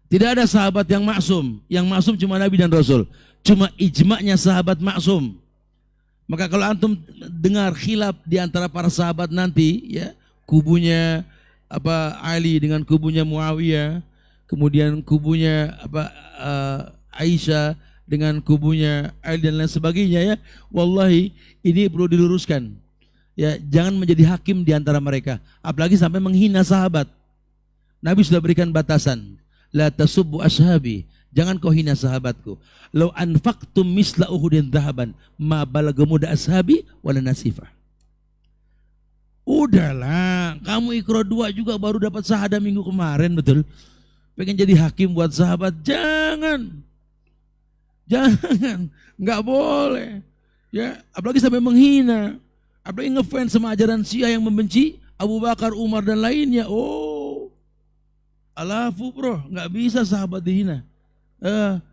Tidak ada sahabat yang maksum cuma Nabi dan Rasul. Cuma ijma'nya sahabat maksum. Maka kalau antum dengar khilaf di antara para sahabat nanti, ya, kubunya Ali dengan kubunya Muawiyah, kemudian kubunya Aisyah dengan kubunya Ali dan lain sebagainya, ya, wallahi ini perlu diluruskan. Ya, jangan menjadi hakim di antara mereka, apalagi sampai menghina sahabat. Nabi sudah berikan batasan, la tasubbu ashabi, jangan kau hina sahabatku. Lau anfaqtum misla uhudin dhahaban ma balagha mudda ashabi wala nasifah. Udahlah, kamu Iqra 2 juga baru dapat syahadah minggu kemarin, betul? Pengen jadi hakim buat sahabat, jangan, nggak boleh. Ya, apalagi sampai menghina, apalagi ngefans sama ajaran Syiah yang membenci Abu Bakar, Umar dan lainnya. Oh, alafu bro, nggak bisa sahabat dihina.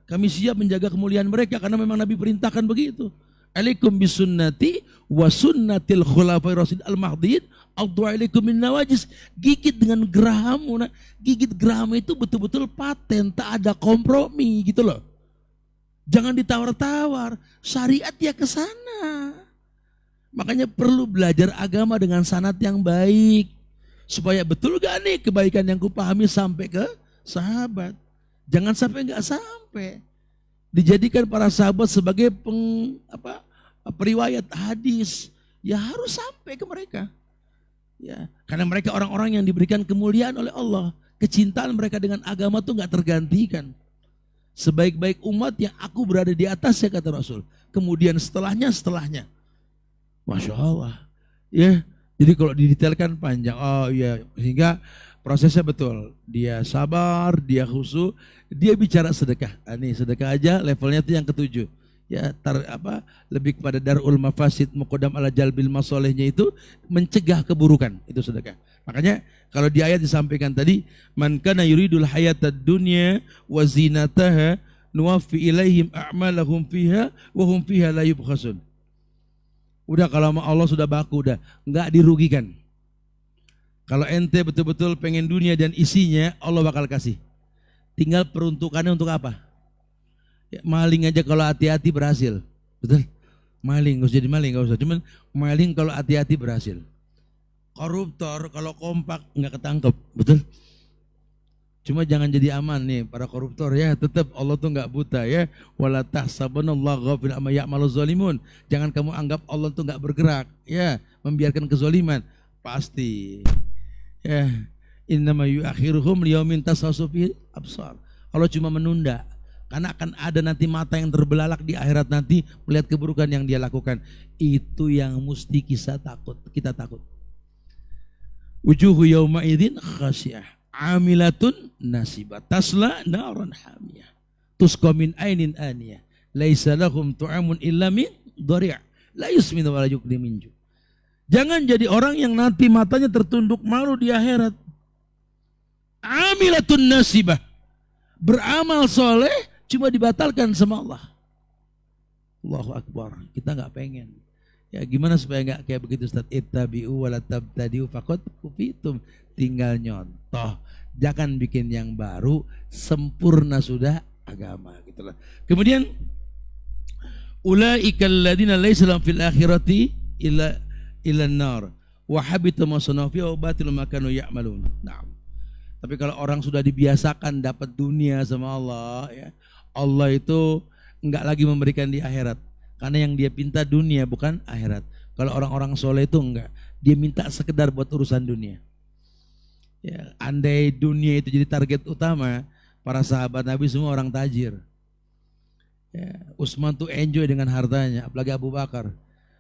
Kami siap menjaga kemuliaan mereka karena memang Nabi perintahkan begitu. Alaikum bisunnati wa sunnatil khulafai rasyidin al-mahdiin, addu alaikum min nawajis. Gigit dengan gerahammu. Nah, gigit geraham itu betul-betul paten, tak ada kompromi gitu loh. Jangan ditawar-tawar, syariat ya ke sana. Makanya perlu belajar agama dengan sanad yang baik, supaya betul gak nih kebaikan yang kupahami sampai ke sahabat. Jangan sampai nggak sampai. Dijadikan para sahabat sebagai periwayat hadis, ya harus sampai ke mereka. Ya, karena mereka orang-orang yang diberikan kemuliaan oleh Allah. Kecintaan mereka dengan agama tuh nggak tergantikan. Sebaik-baik umat yang aku berada di atasnya, kata Rasul. Kemudian setelahnya. Masya Allah. Ya, jadi kalau didetailkan panjang. Oh iya, sehingga prosesnya betul. Dia sabar, dia khusyuk, dia bicara sedekah. Ini sedekah aja levelnya itu yang ke-7. Ya, lebih kepada darul mafasid muqaddam ala jalbil masolehnya, itu mencegah keburukan, itu sedekah. Makanya kalau di ayat disampaikan tadi, man kana yuridul hayatad dunya wa zinataha nuwaffi ilaihim a'malahum fiha wa hum fiha la yubkhasun. Udah, kalau sama Allah sudah baku, udah enggak dirugikan. Kalau ente betul-betul pengen dunia dan isinya, Allah bakal kasih. Tinggal peruntukannya untuk apa? Ya, maling aja kalau hati-hati berhasil, betul? Maling, gak usah jadi maling, gak usah. Cuman maling kalau hati-hati berhasil. Koruptor kalau kompak nggak ketangkep, betul? Cuma jangan jadi aman nih para koruptor, ya. Tetap Allah tuh nggak buta, ya. Wala tahsabanallahu ghafil amma ya'maluz zalimun. Jangan kamu anggap Allah tuh nggak bergerak, ya, membiarkan kezaliman. Pasti. Ya, innama yu'akhiruhum liyaumin tasawwasu fihi absar. Allah cuma menunda, karena akan ada nanti mata yang terbelalak di akhirat nanti melihat keburukan yang dia lakukan. Itu yang mesti kita takut. Wujuhu yawma idzin khasyah, amilatun nasibah, tasla naran hamiyah, tusqa min ainin aniyah, laisa lahum tu'amun illa min dhari', la yusminu wa la yughni min ju'. Jangan jadi orang yang nanti matanya tertunduk malu di akhirat. Amilatun nasibah, beramal soleh cuma dibatalkan sama Allah. Allahu Akbar, kita nggak pengen. Ya gimana supaya nggak kayak begitu Ustaz? Ittabi'u wa la tabtadi'u faqad kufitum. Tinggal nyontoh, jangan bikin yang baru, sempurna sudah agama gitulah. Kemudian ulaikal ladzina laisa lahum fil akhirati illa nar wa habita ma sanu fi wa batil ma kanu ya'malun. Nah, tapi kalau orang sudah dibiasakan dapat dunia sama Allah ya, Allah itu enggak lagi memberikan di akhirat. Karena yang dia pinta dunia bukan akhirat. Kalau orang-orang soleh itu enggak, dia minta sekedar buat urusan dunia. Ya, andai dunia itu jadi target utama, para sahabat Nabi semua orang tajir. Ya, Utsman tuh enjoy dengan hartanya, apalagi Abu Bakar.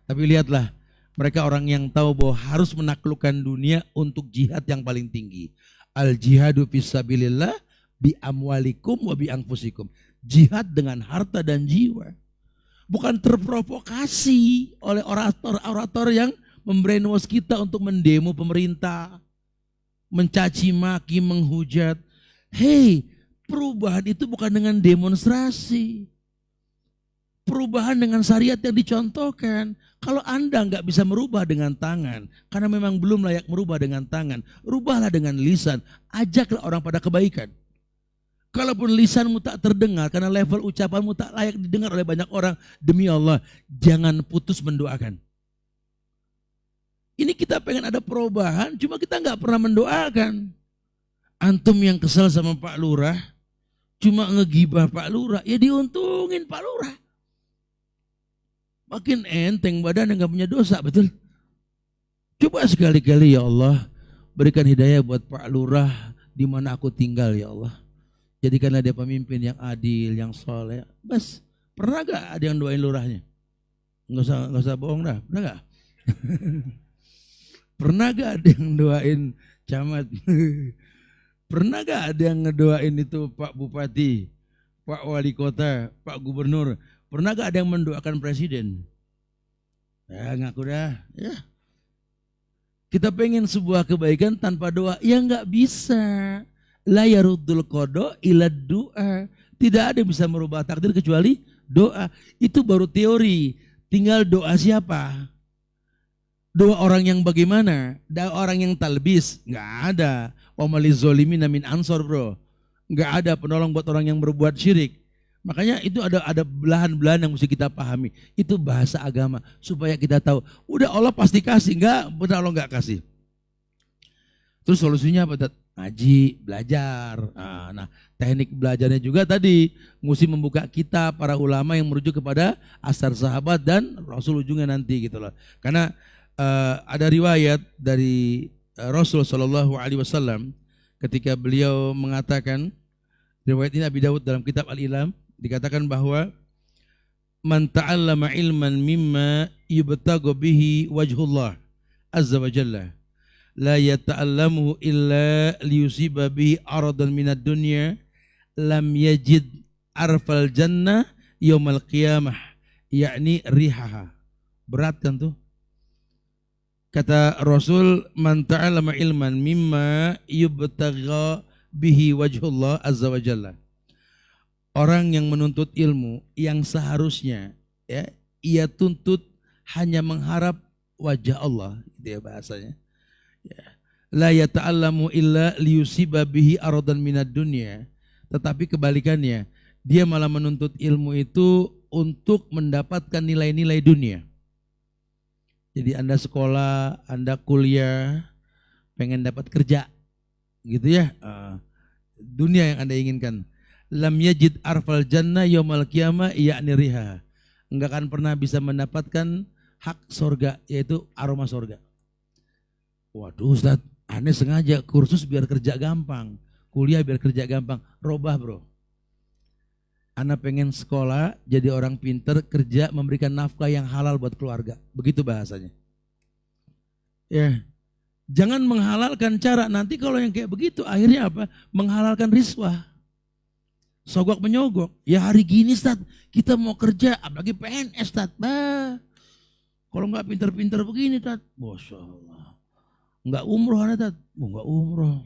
Tapi lihatlah, mereka orang yang tahu bahwa harus menaklukkan dunia untuk jihad yang paling tinggi. Al jihadu fisabilillah bi amwalikum wa bi anfusikum. Jihad dengan harta dan jiwa. Bukan terprovokasi oleh orator-orator yang membrainwash kita untuk mendemo pemerintah, mencaci maki, menghujat. Hei, perubahan itu bukan dengan demonstrasi. Perubahan dengan syariat yang dicontohkan. Kalau Anda nggak bisa merubah dengan tangan, karena memang belum layak merubah dengan tangan, rubahlah dengan lisan, ajaklah orang pada kebaikan. Kalaupun lisanmu tak terdengar, karena level ucapanmu tak layak didengar oleh banyak orang, demi Allah, jangan putus mendoakan. Ini kita pengen ada perubahan, cuma kita nggak pernah mendoakan. Antum yang kesal sama Pak Lurah, cuma ngegibah Pak Lurah, ya diuntungin Pak Lurah. Makin enteng badan nggak punya dosa, betul? Coba sekali-kali ya Allah, berikan hidayah buat Pak Lurah di mana aku tinggal ya Allah. Jadikanlah dia pemimpin yang adil, yang soleh. Bas, pernah gak ada yang doain lurahnya? Nggak usah bohong dah, pernah gak? Pernah gak ada yang doain camat? Pernah gak ada yang ngedoain itu Pak Bupati, Pak Wali Kota, Pak Gubernur? Pernah gak ada yang mendoakan presiden? Ya ngaku dah. Ya. Kita pengen sebuah kebaikan tanpa doa, ya nggak bisa. La yaruddul qada ila doa. Tidak ada yang bisa merubah takdir kecuali doa. Itu baru teori. Tinggal doa siapa? Doa orang yang bagaimana? Doa orang yang talbis? Nggak ada. Wa maliz zalimin min ansor, bro. Nggak ada penolong buat orang yang berbuat syirik. Makanya itu ada belahan-belahan yang mesti kita pahami. Itu bahasa agama supaya kita tahu. Udah Allah pasti kasih, enggak? Benar Allah enggak kasih. Terus solusinya apa? Ngaji, belajar. Nah, teknik belajarnya juga tadi mesti membuka kita para ulama yang merujuk kepada asar sahabat dan Rasul ujungnya nanti gitu loh. Karena ada riwayat dari Rasul Shallallahu Alaihi Wasallam ketika beliau mengatakan, riwayat ini Abi Dawud dalam kitab Al-Ilam, dikatakan bahwa man ta'allama ilman mimma yubtagu bihi wajhullah azza wa jalla la yata'allamuhu illa liyusiba bihi aradan minad dunya lam yajid arfal jannah yaumal qiyamah, yakni rihaha. Berat kan tuh? Kata Rasul, man ta'allama ilman mimma yubtagu bihi wajhullah azza wa jalla. Orang yang menuntut ilmu yang seharusnya ya ia tuntut hanya mengharap wajah Allah, gitu ya bahasanya. Ya. La yata'allamu illa liyusiba bihi aradan minad dunya. Tetapi kebalikannya, dia malah menuntut ilmu itu untuk mendapatkan nilai-nilai dunia. Jadi Anda sekolah, Anda kuliah, pengen dapat kerja, gitu ya. Dunia yang Anda inginkan. Lam yajid arfal jannah yaumal qiyamah yakni riha. Enggak akan pernah bisa mendapatkan hak sorga, yaitu aroma sorga. Waduh Ustaz, aneh sengaja kursus biar kerja gampang, kuliah biar kerja gampang. Robah bro. Ana pengen sekolah jadi orang pinter, kerja memberikan nafkah yang halal buat keluarga. Begitu bahasanya. Ya, jangan menghalalkan cara. Nanti kalau yang kayak begitu akhirnya apa? Menghalalkan riswah. Sogok menyogok. Ya hari gini Ustaz, kita mau kerja, apalagi PNS Ustaz. Kalau nggak pinter-pinter begini Ustaz, Masya Allah. Nggak umroh Ustaz, nggak umroh.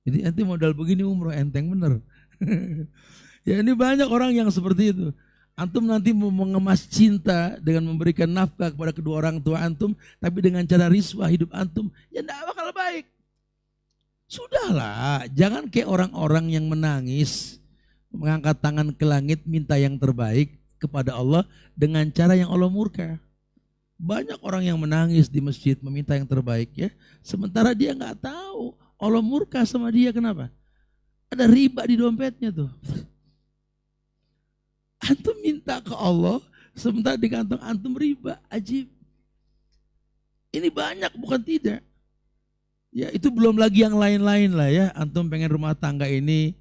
Jadi nanti modal begini umroh enteng bener. Ya ini banyak orang yang seperti itu. Antum nanti mau mengemas cinta dengan memberikan nafkah kepada kedua orang tua antum, tapi dengan cara riswah hidup antum, ya tidak bakal baik. Sudahlah, jangan kayak orang-orang yang menangis mengangkat tangan ke langit minta yang terbaik kepada Allah dengan cara yang Allah murka. Banyak orang yang menangis di masjid meminta yang terbaik ya, sementara dia nggak tahu Allah murka sama dia. Kenapa? Ada riba di dompetnya tuh. Antum minta ke Allah, sementara di kantong antum riba, ajib. Ini banyak bukan tidak. Ya itu belum lagi yang lain-lain lah ya. Antum pengen rumah tangga ini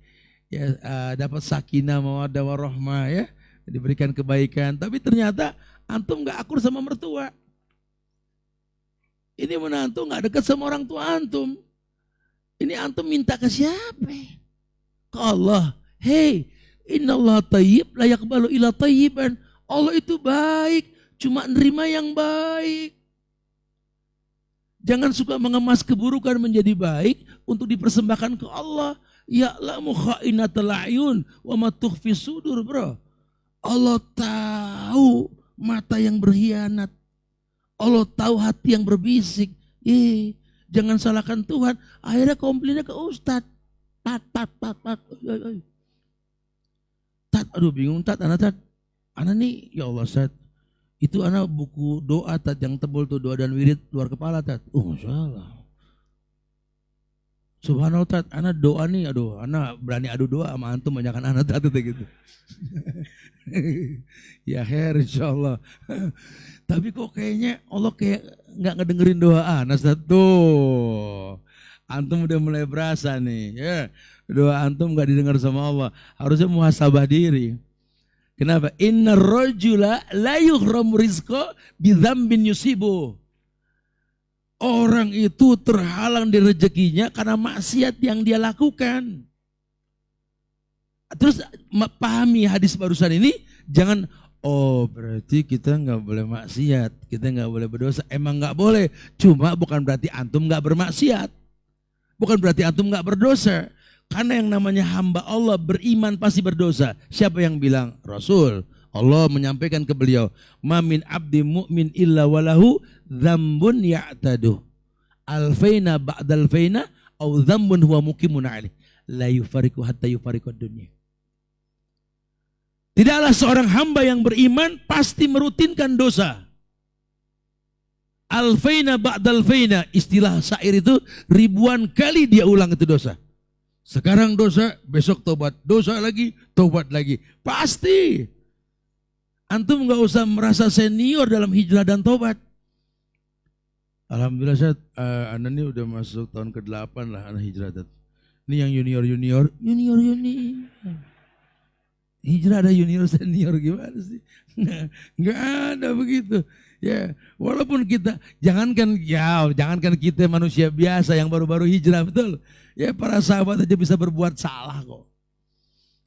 ya dapat sakinah mawaddah warahmah ya, diberikan kebaikan, tapi ternyata antum nggak akur sama mertua. Ini menantu nggak dekat sama orang tua antum. Ini antum minta ke siapa? Ke Allah. Hei, innallaha thayyib la yaqbalu illa thayyiban. Allah itu baik, cuma nerima yang baik. Jangan suka mengemas keburukan menjadi baik untuk dipersembahkan ke Allah. Ya'lamu kha'inatal a'yun wa ma tukhfi sudur, bro. Allah tahu mata yang berkhianat. Allah tahu hati yang berbisik. Jangan salahkan Tuhan. Akhirnya komplainnya ke Ustadz. Tat. Tat, aduh bingung tat. Anak nih, ya Allah Ustadz. Itu anak buku doa tat yang tebal tuh, doa dan wirid luar kepala tat. Masya Allah. Subhanallah tat, anak doa nih, aduh, anak berani adu doa sama antum banyakan anak tat gitu. Ya khair insyaallah. Tapi kok kayaknya Allah kayak nggak ngedengerin doa anak tat tuh. Antum udah mulai berasa nih, ya doa antum nggak didengar sama Allah. Harusnya muhasabah diri. Kenapa? Inna rajula la yuhramu rizqa bidzambin yusibu. Orang itu terhalang di rezekinya karena maksiat yang dia lakukan. Terus pahami hadis barusan ini, jangan berarti kita nggak boleh maksiat, kita nggak boleh berdosa. Emang nggak boleh, cuma bukan berarti antum nggak bermaksiat, bukan berarti antum nggak berdosa. Karena yang namanya hamba Allah beriman pasti berdosa. Siapa yang bilang? Rasul. Allah menyampaikan ke beliau, "Ma min abdi mu'min illa walahu dzambun ya'tadu. Alfaina ba'dal faina au dzambun huwa muqimun alaih. La yufariqu hatta yufariqud dunya." Tidaklah seorang hamba yang beriman pasti merutinkan dosa. Alfaina ba'dal faina, istilah syair itu ribuan kali dia ulang itu dosa. Sekarang dosa, besok tobat, dosa lagi, tobat lagi. Pasti. Antum nggak usah merasa senior dalam hijrah dan tobat. Alhamdulillah saya, anda ini udah masuk tahun ke-8 lah anak hijrah. Ini yang junior. Hijrah ada junior senior gimana sih? Nggak ada begitu. Ya, walaupun kita jangankan kita manusia biasa yang baru-baru hijrah, betul. Ya para sahabat aja bisa berbuat salah kok.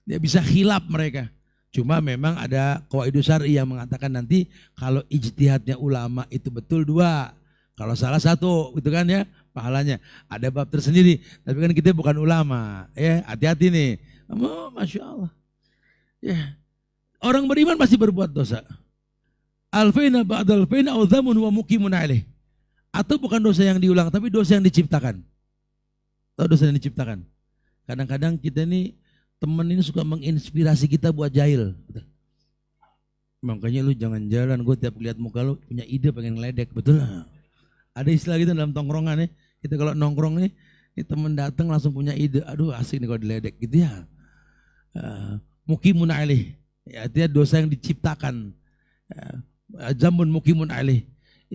Dia bisa khilaf mereka. Cuma memang ada qawaidus syar'i yang mengatakan nanti kalau ijtihadnya ulama itu betul 2. Kalau salah 1, gitu kan ya, pahalanya. Ada bab tersendiri. Tapi kan kita bukan ulama. Ya, hati-hati nih. Masya Allah. Ya. Orang beriman pasti berbuat dosa. Alfaina ba'dal faina au dzamun wa muqimun alaih. Atau bukan dosa yang diulang, tapi dosa yang diciptakan. Tahu dosa yang diciptakan. Kadang-kadang kita ini, teman ini suka menginspirasi kita buat jahil. Makanya lu jangan jalan, gue tiap lihat muka lu punya ide pengen ngeledek, betul lah. Ada istilah gitu dalam tongkrongan nih. Kita kalau nongkrong nih, teman datang langsung punya ide, aduh asik nih kalau diledek gitu ya. Muqimun alaih, ya, artinya dosa yang diciptakan. Zamun muqimun alaih,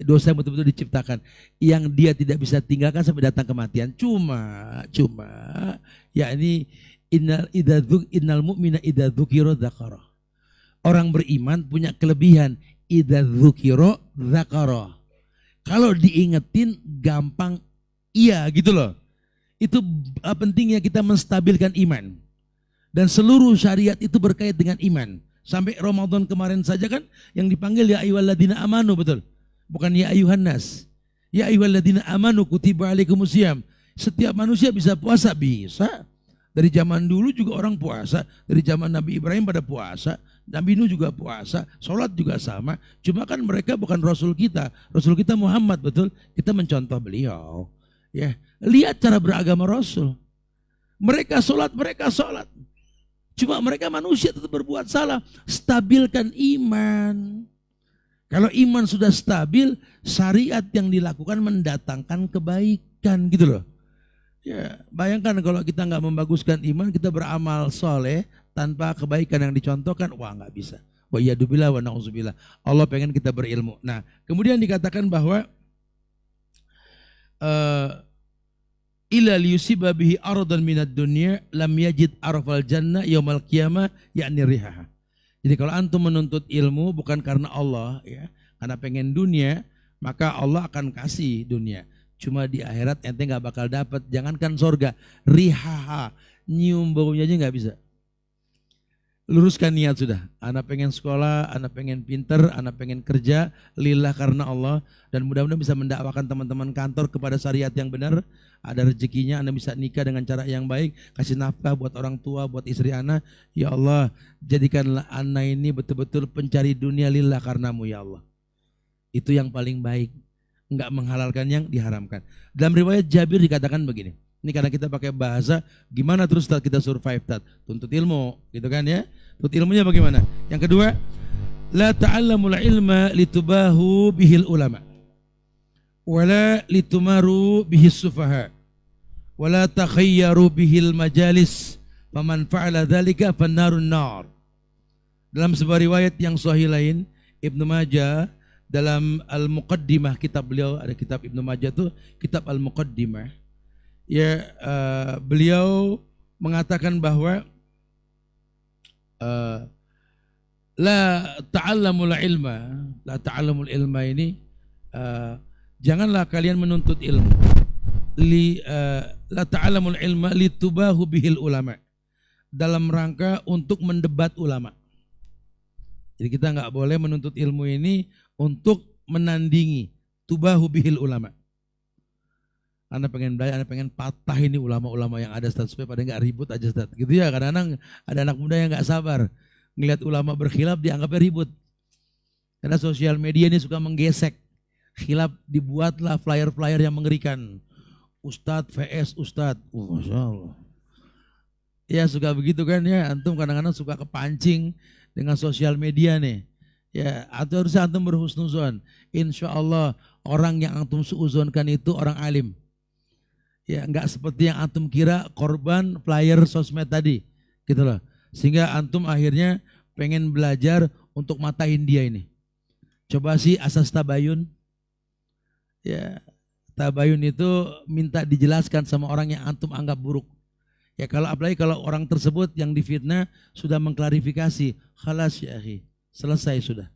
dosa yang betul-betul diciptakan, yang dia tidak bisa tinggalkan sampai datang kematian. Cuma ya ini innal mu'mina idza dzukira dzakara. Orang beriman punya kelebihan, idza dzukira dzakara. Kalau diingetin gampang iya gitu loh. Itu pentingnya kita menstabilkan iman. Dan seluruh syariat itu berkait dengan iman. Sampai Ramadan kemarin saja kan yang dipanggil ya ayyuhalladzina amanu, betul. Bukan ya ayyuhan nas. Ya ayyuhalladzina amanu kutiba alaikumusiyam. Setiap manusia bisa puasa, bisa. Dari zaman dulu juga orang puasa. Dari zaman Nabi Ibrahim pada puasa. Nabi Nuh juga puasa. Sholat juga sama. Cuma kan mereka bukan Rasul kita. Rasul kita Muhammad, betul. Kita mencontoh beliau. Ya, lihat cara beragama Rasul. Mereka sholat. Cuma mereka manusia tetap berbuat salah. Stabilkan iman. Kalau iman sudah stabil, syariat yang dilakukan mendatangkan kebaikan gitu loh. Ya, bayangkan kalau kita nggak membaguskan iman, kita beramal soleh tanpa kebaikan yang dicontohkan, wah nggak bisa. Wa iyyadubillah wa na'udzubillah. Allah pengen kita berilmu. Nah, kemudian dikatakan bahwa illa liyusiba bihi aradan minad dunya lam yajid arafal jannah yaumal qiyamah yakni rihaha. Jadi kalau antum menuntut ilmu bukan karena Allah ya, karena pengen dunia, maka Allah akan kasih dunia. Cuma di akhirat ente nggak bakal dapat. Jangankan sorga, rihaha, nyium baunya aja nggak bisa. Luruskan niat sudah. Anak pengen sekolah, anak pengen pinter, anak pengen kerja, lillah karena Allah. Dan mudah-mudahan bisa mendakwakan teman-teman kantor kepada syariat yang benar. Ada rezekinya, anda bisa nikah dengan cara yang baik. Kasih nafkah buat orang tua, buat istri anak. Ya Allah, jadikanlah anak ini betul-betul pencari dunia lillah karenamu ya Allah. Itu yang paling baik. Enggak menghalalkan yang diharamkan. Dalam riwayat Jabir dikatakan begini. Ini karena kita pakai bahasa, gimana terus kita survive tat? Tuntut ilmu, gitu kan ya? Tuntut ilmunya bagaimana? Yang kedua, la ta'allamul ilma litubahu bihil ulama, wala litumaru bihis sufaha, wala takhayyaru bihil majalis, faman fa'ala dzalika fannarun nar. Dalam sebuah riwayat yang sahih lain, Ibnu Majah dalam Al-Muqaddimah kitab beliau, ada kitab Ibnu Majah itu kitab Al-Muqaddimah. Ya, beliau mengatakan bahwa la ta'allamul ilma ini janganlah kalian menuntut ilmu. La ta'allamul ilma litubahu bihil ulama, dalam rangka untuk mendebat ulama. Jadi kita nggak boleh menuntut ilmu ini untuk menandingi tubahu bihil ulama. Anda pengen belajar, Anda pengen patah ini ulama-ulama yang ada Ustaz, supaya pada nggak ribut aja Ustaz. Gitu ya, kadang-kadang ada anak muda yang nggak sabar ngelihat ulama berkhilaf dianggapnya ribut. Karena sosial media ini suka menggesek. Khilaf dibuatlah flyer-flyer yang mengerikan. Ustadz vs Ustadz. Masya Allah. Ya suka begitu kan ya. Antum kadang-kadang suka kepancing dengan sosial media nih. Ya, atau harusnya antum berhusnuzon. Insya Allah orang yang antum suuzonkan itu orang alim. Ya, enggak seperti yang antum kira korban flyer sosmed tadi, gitu loh. Sehingga antum akhirnya pengen belajar untuk matahin dia ini. Coba sih asas tabayun. Ya, tabayun itu minta dijelaskan sama orang yang antum anggap buruk. Ya kalau apalagi kalau orang tersebut yang difitnah sudah mengklarifikasi, khalas ya akhi, selesai sudah.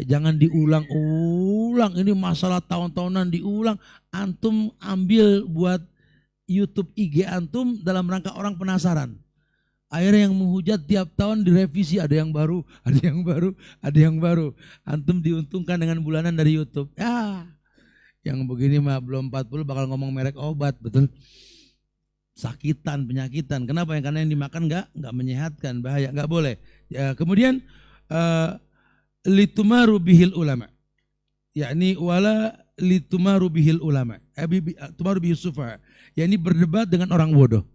Ya, jangan diulang-ulang, ini masalah tahun-tahunan diulang. Antum ambil buat YouTube IG antum dalam rangka orang penasaran. Akhirnya yang menghujat tiap tahun direvisi, ada yang baru, ada yang baru, ada yang baru. Antum diuntungkan dengan bulanan dari YouTube. Ya, yang begini mah belum 40 bakal ngomong merek obat, betul. Sakitan, penyakitan. Kenapa? Karena yang dimakan enggak menyehatkan, bahaya, enggak boleh. Ya, kemudian litumaru bihil ulama. Yakni wala litumaru bihil ulama. Tumaru bihil sufa. Yakni berdebat dengan orang bodoh.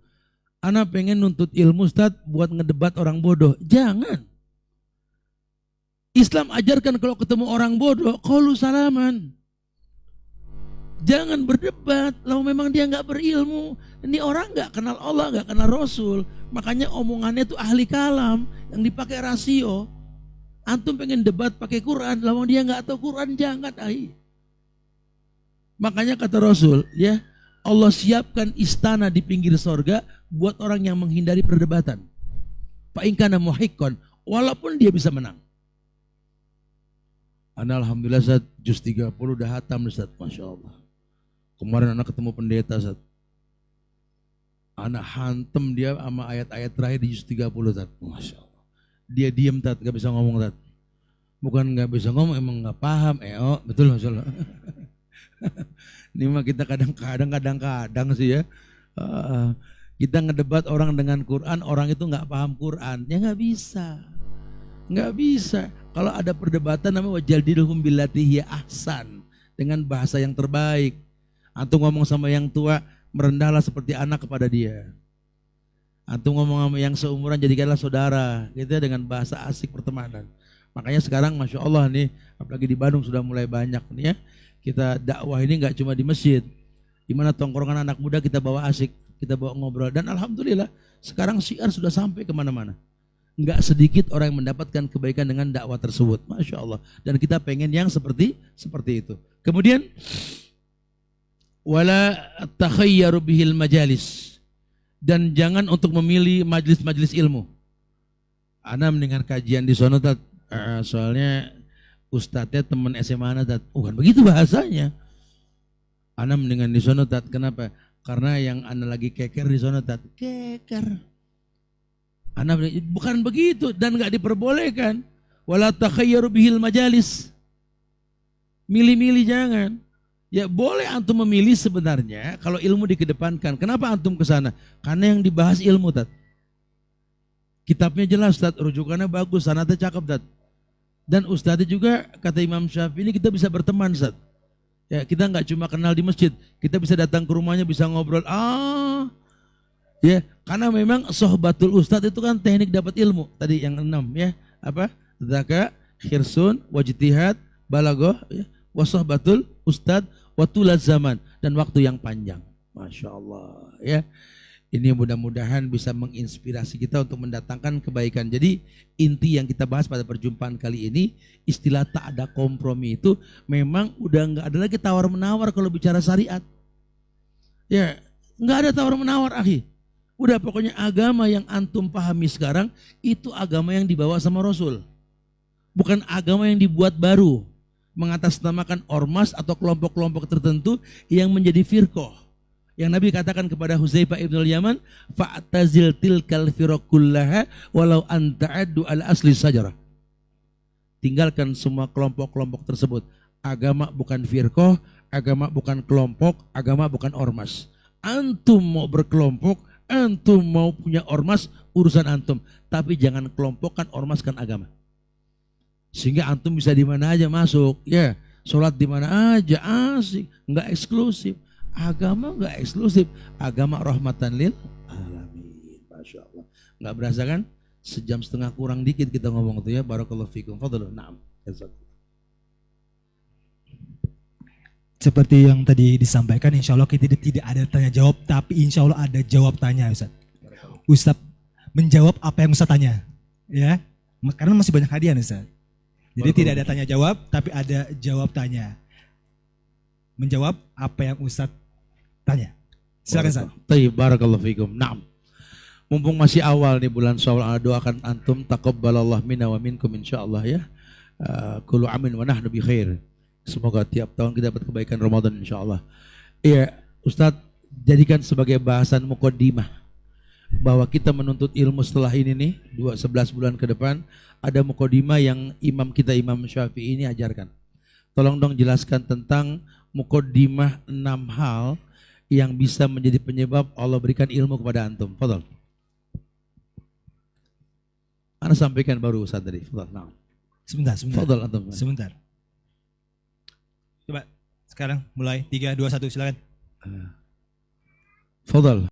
Ana pengen nuntut ilmu Ustaz buat ngedebat orang bodoh. Jangan. Islam ajarkan kalau ketemu orang bodoh, qaulu salaman. Jangan berdebat, lalu memang dia nggak berilmu. Ini orang nggak kenal Allah, nggak kenal Rasul. Makanya omongannya itu ahli kalam yang dipakai rasio. Antum pengen debat pakai Quran, lalu dia nggak tahu Quran, jangan. Makanya kata Rasul, ya Allah siapkan istana di pinggir sorga buat orang yang menghindari perdebatan. Fa in kana muhiqqan, walaupun dia bisa menang. Ana alhamdulillah Ustaz, juz 30 udah hatam Ustaz, Masya Allah. Kemarin anak ketemu pendeta Ustaz. Anak hantem dia sama ayat-ayat terakhir di juz 30 Ustaz. Masya Allah. Dia diem Ustaz, gak bisa ngomong Ustaz. Bukan gak bisa ngomong, emang gak paham. Betul Masya Allah. Ini mah kita kadang-kadang sih ya. Kita ngedebat orang dengan Quran, orang itu gak paham Quran. Ya gak bisa. Gak bisa. Kalau ada perdebatan namanya wajadilhum billati hiya ahsan, dengan bahasa yang terbaik. Antum ngomong sama yang tua, merendahlah seperti anak kepada dia. Antum ngomong sama yang seumuran jadikanlah saudara, gitu ya, dengan bahasa asik pertemanan. Makanya sekarang Masya Allah nih, apalagi di Bandung sudah mulai banyak nih ya, kita dakwah ini nggak cuma di masjid, di mana tongkrongan anak muda kita bawa asik, kita bawa ngobrol, dan alhamdulillah sekarang syiar sudah sampai kemana-mana. Nggak sedikit orang yang mendapatkan kebaikan dengan dakwah tersebut, Masya Allah. Dan kita pengen yang seperti itu. Kemudian wala takhayyaru bihil majalis, dan jangan untuk memilih majlis-majlis ilmu. Ana mendengar kajian di sono tat, soalnya ustadznya teman SMA ana tat, bukan begitu bahasanya. Ana mendengar di sono tat, kenapa? Karena yang ana lagi keker di sono tat, keker. Ana bukan begitu dan nggak diperbolehkan. Wala takhayyaru bihil majalis. Milih-milih jangan. Ya boleh antum memilih sebenarnya kalau ilmu dikedepankan. Kenapa antum ke sana? Karena yang dibahas ilmu tat. Kitabnya jelas tat, rujukannya bagus, sanadnya cakep tat. Dan ustadznya juga kata Imam Syafi'i ini kita bisa berteman tat. Ya kita nggak cuma kenal di masjid, kita bisa datang ke rumahnya, bisa ngobrol. Ya, karena memang sohbatul ustadz itu kan teknik dapat ilmu. Tadi yang 6 ya, apa? Zaka, khirsun, wajtihad, balagoh, ya, wasohbatul ustadz, watulaz zaman, dan waktu yang panjang. Masya Allah ya. Ini mudah-mudahan bisa menginspirasi kita untuk mendatangkan kebaikan. Jadi inti yang kita bahas pada perjumpaan kali ini, istilah tak ada kompromi itu memang udah nggak ada lagi tawar menawar kalau bicara syariat. Ya, nggak ada tawar menawar, akhi. Udah pokoknya agama yang antum pahami sekarang itu agama yang dibawa sama Rasul. Bukan agama yang dibuat baru, mengatasnamakan ormas atau kelompok-kelompok tertentu yang menjadi firqah. Yang Nabi katakan kepada Huzaifah ibn al-Yaman, fa'tazil tilkal firaqallaha walau anta'addu al asli sajarah. Tinggalkan semua kelompok-kelompok tersebut. Agama bukan firqah, agama bukan kelompok, agama bukan ormas. Antum mau berkelompok, antum mau punya ormas, urusan antum. Tapi jangan kelompokkan, ormaskan agama. Sehingga antum bisa di mana aja masuk, ya. Sholat di mana aja, asik, nggak eksklusif. Agama nggak eksklusif. Agama rahmatan lil alamin. Masya Allah. Nggak berasa kan? Sejam setengah kurang dikit kita ngomong itu ya. Barakallahu fikum. Fadlu. Naam. Seperti yang tadi disampaikan, insya Allah kita tidak ada tanya jawab, tapi insya Allah ada jawab tanya, Ustaz. Ustaz menjawab apa yang Ustaz tanya, ya, karena masih banyak hadiah, Ustaz. Jadi tidak ada tanya jawab, tapi ada jawab tanya. Menjawab apa yang Ustaz tanya. Silakan, Ustaz. Tayyib, barakallahu fikum. Naam. Mumpung masih awal nih bulan Syawal, doakan antum taqabbalallah minna wa minkum insyaallah ya. Kullu amin wa nahnu bi khair. Semoga tiap tahun kita dapat kebaikan Ramadan insyaallah. Iya, Ustadz, jadikan sebagai bahasan muqaddimah bahwa kita menuntut ilmu setelah ini nih 11 bulan ke depan, ada muqaddimah yang imam kita Imam Syafi'i ini ajarkan. Tolong dong jelaskan tentang muqaddimah 6 hal yang bisa menjadi penyebab Allah berikan ilmu kepada antum. Fadhal. Ana sampaikan baru Ustaz tadi. Fadhal. Nah. Sebentar. Fadhal antum. Sebentar. Coba sekarang mulai 3, 2, 1 silakan. Fadhal.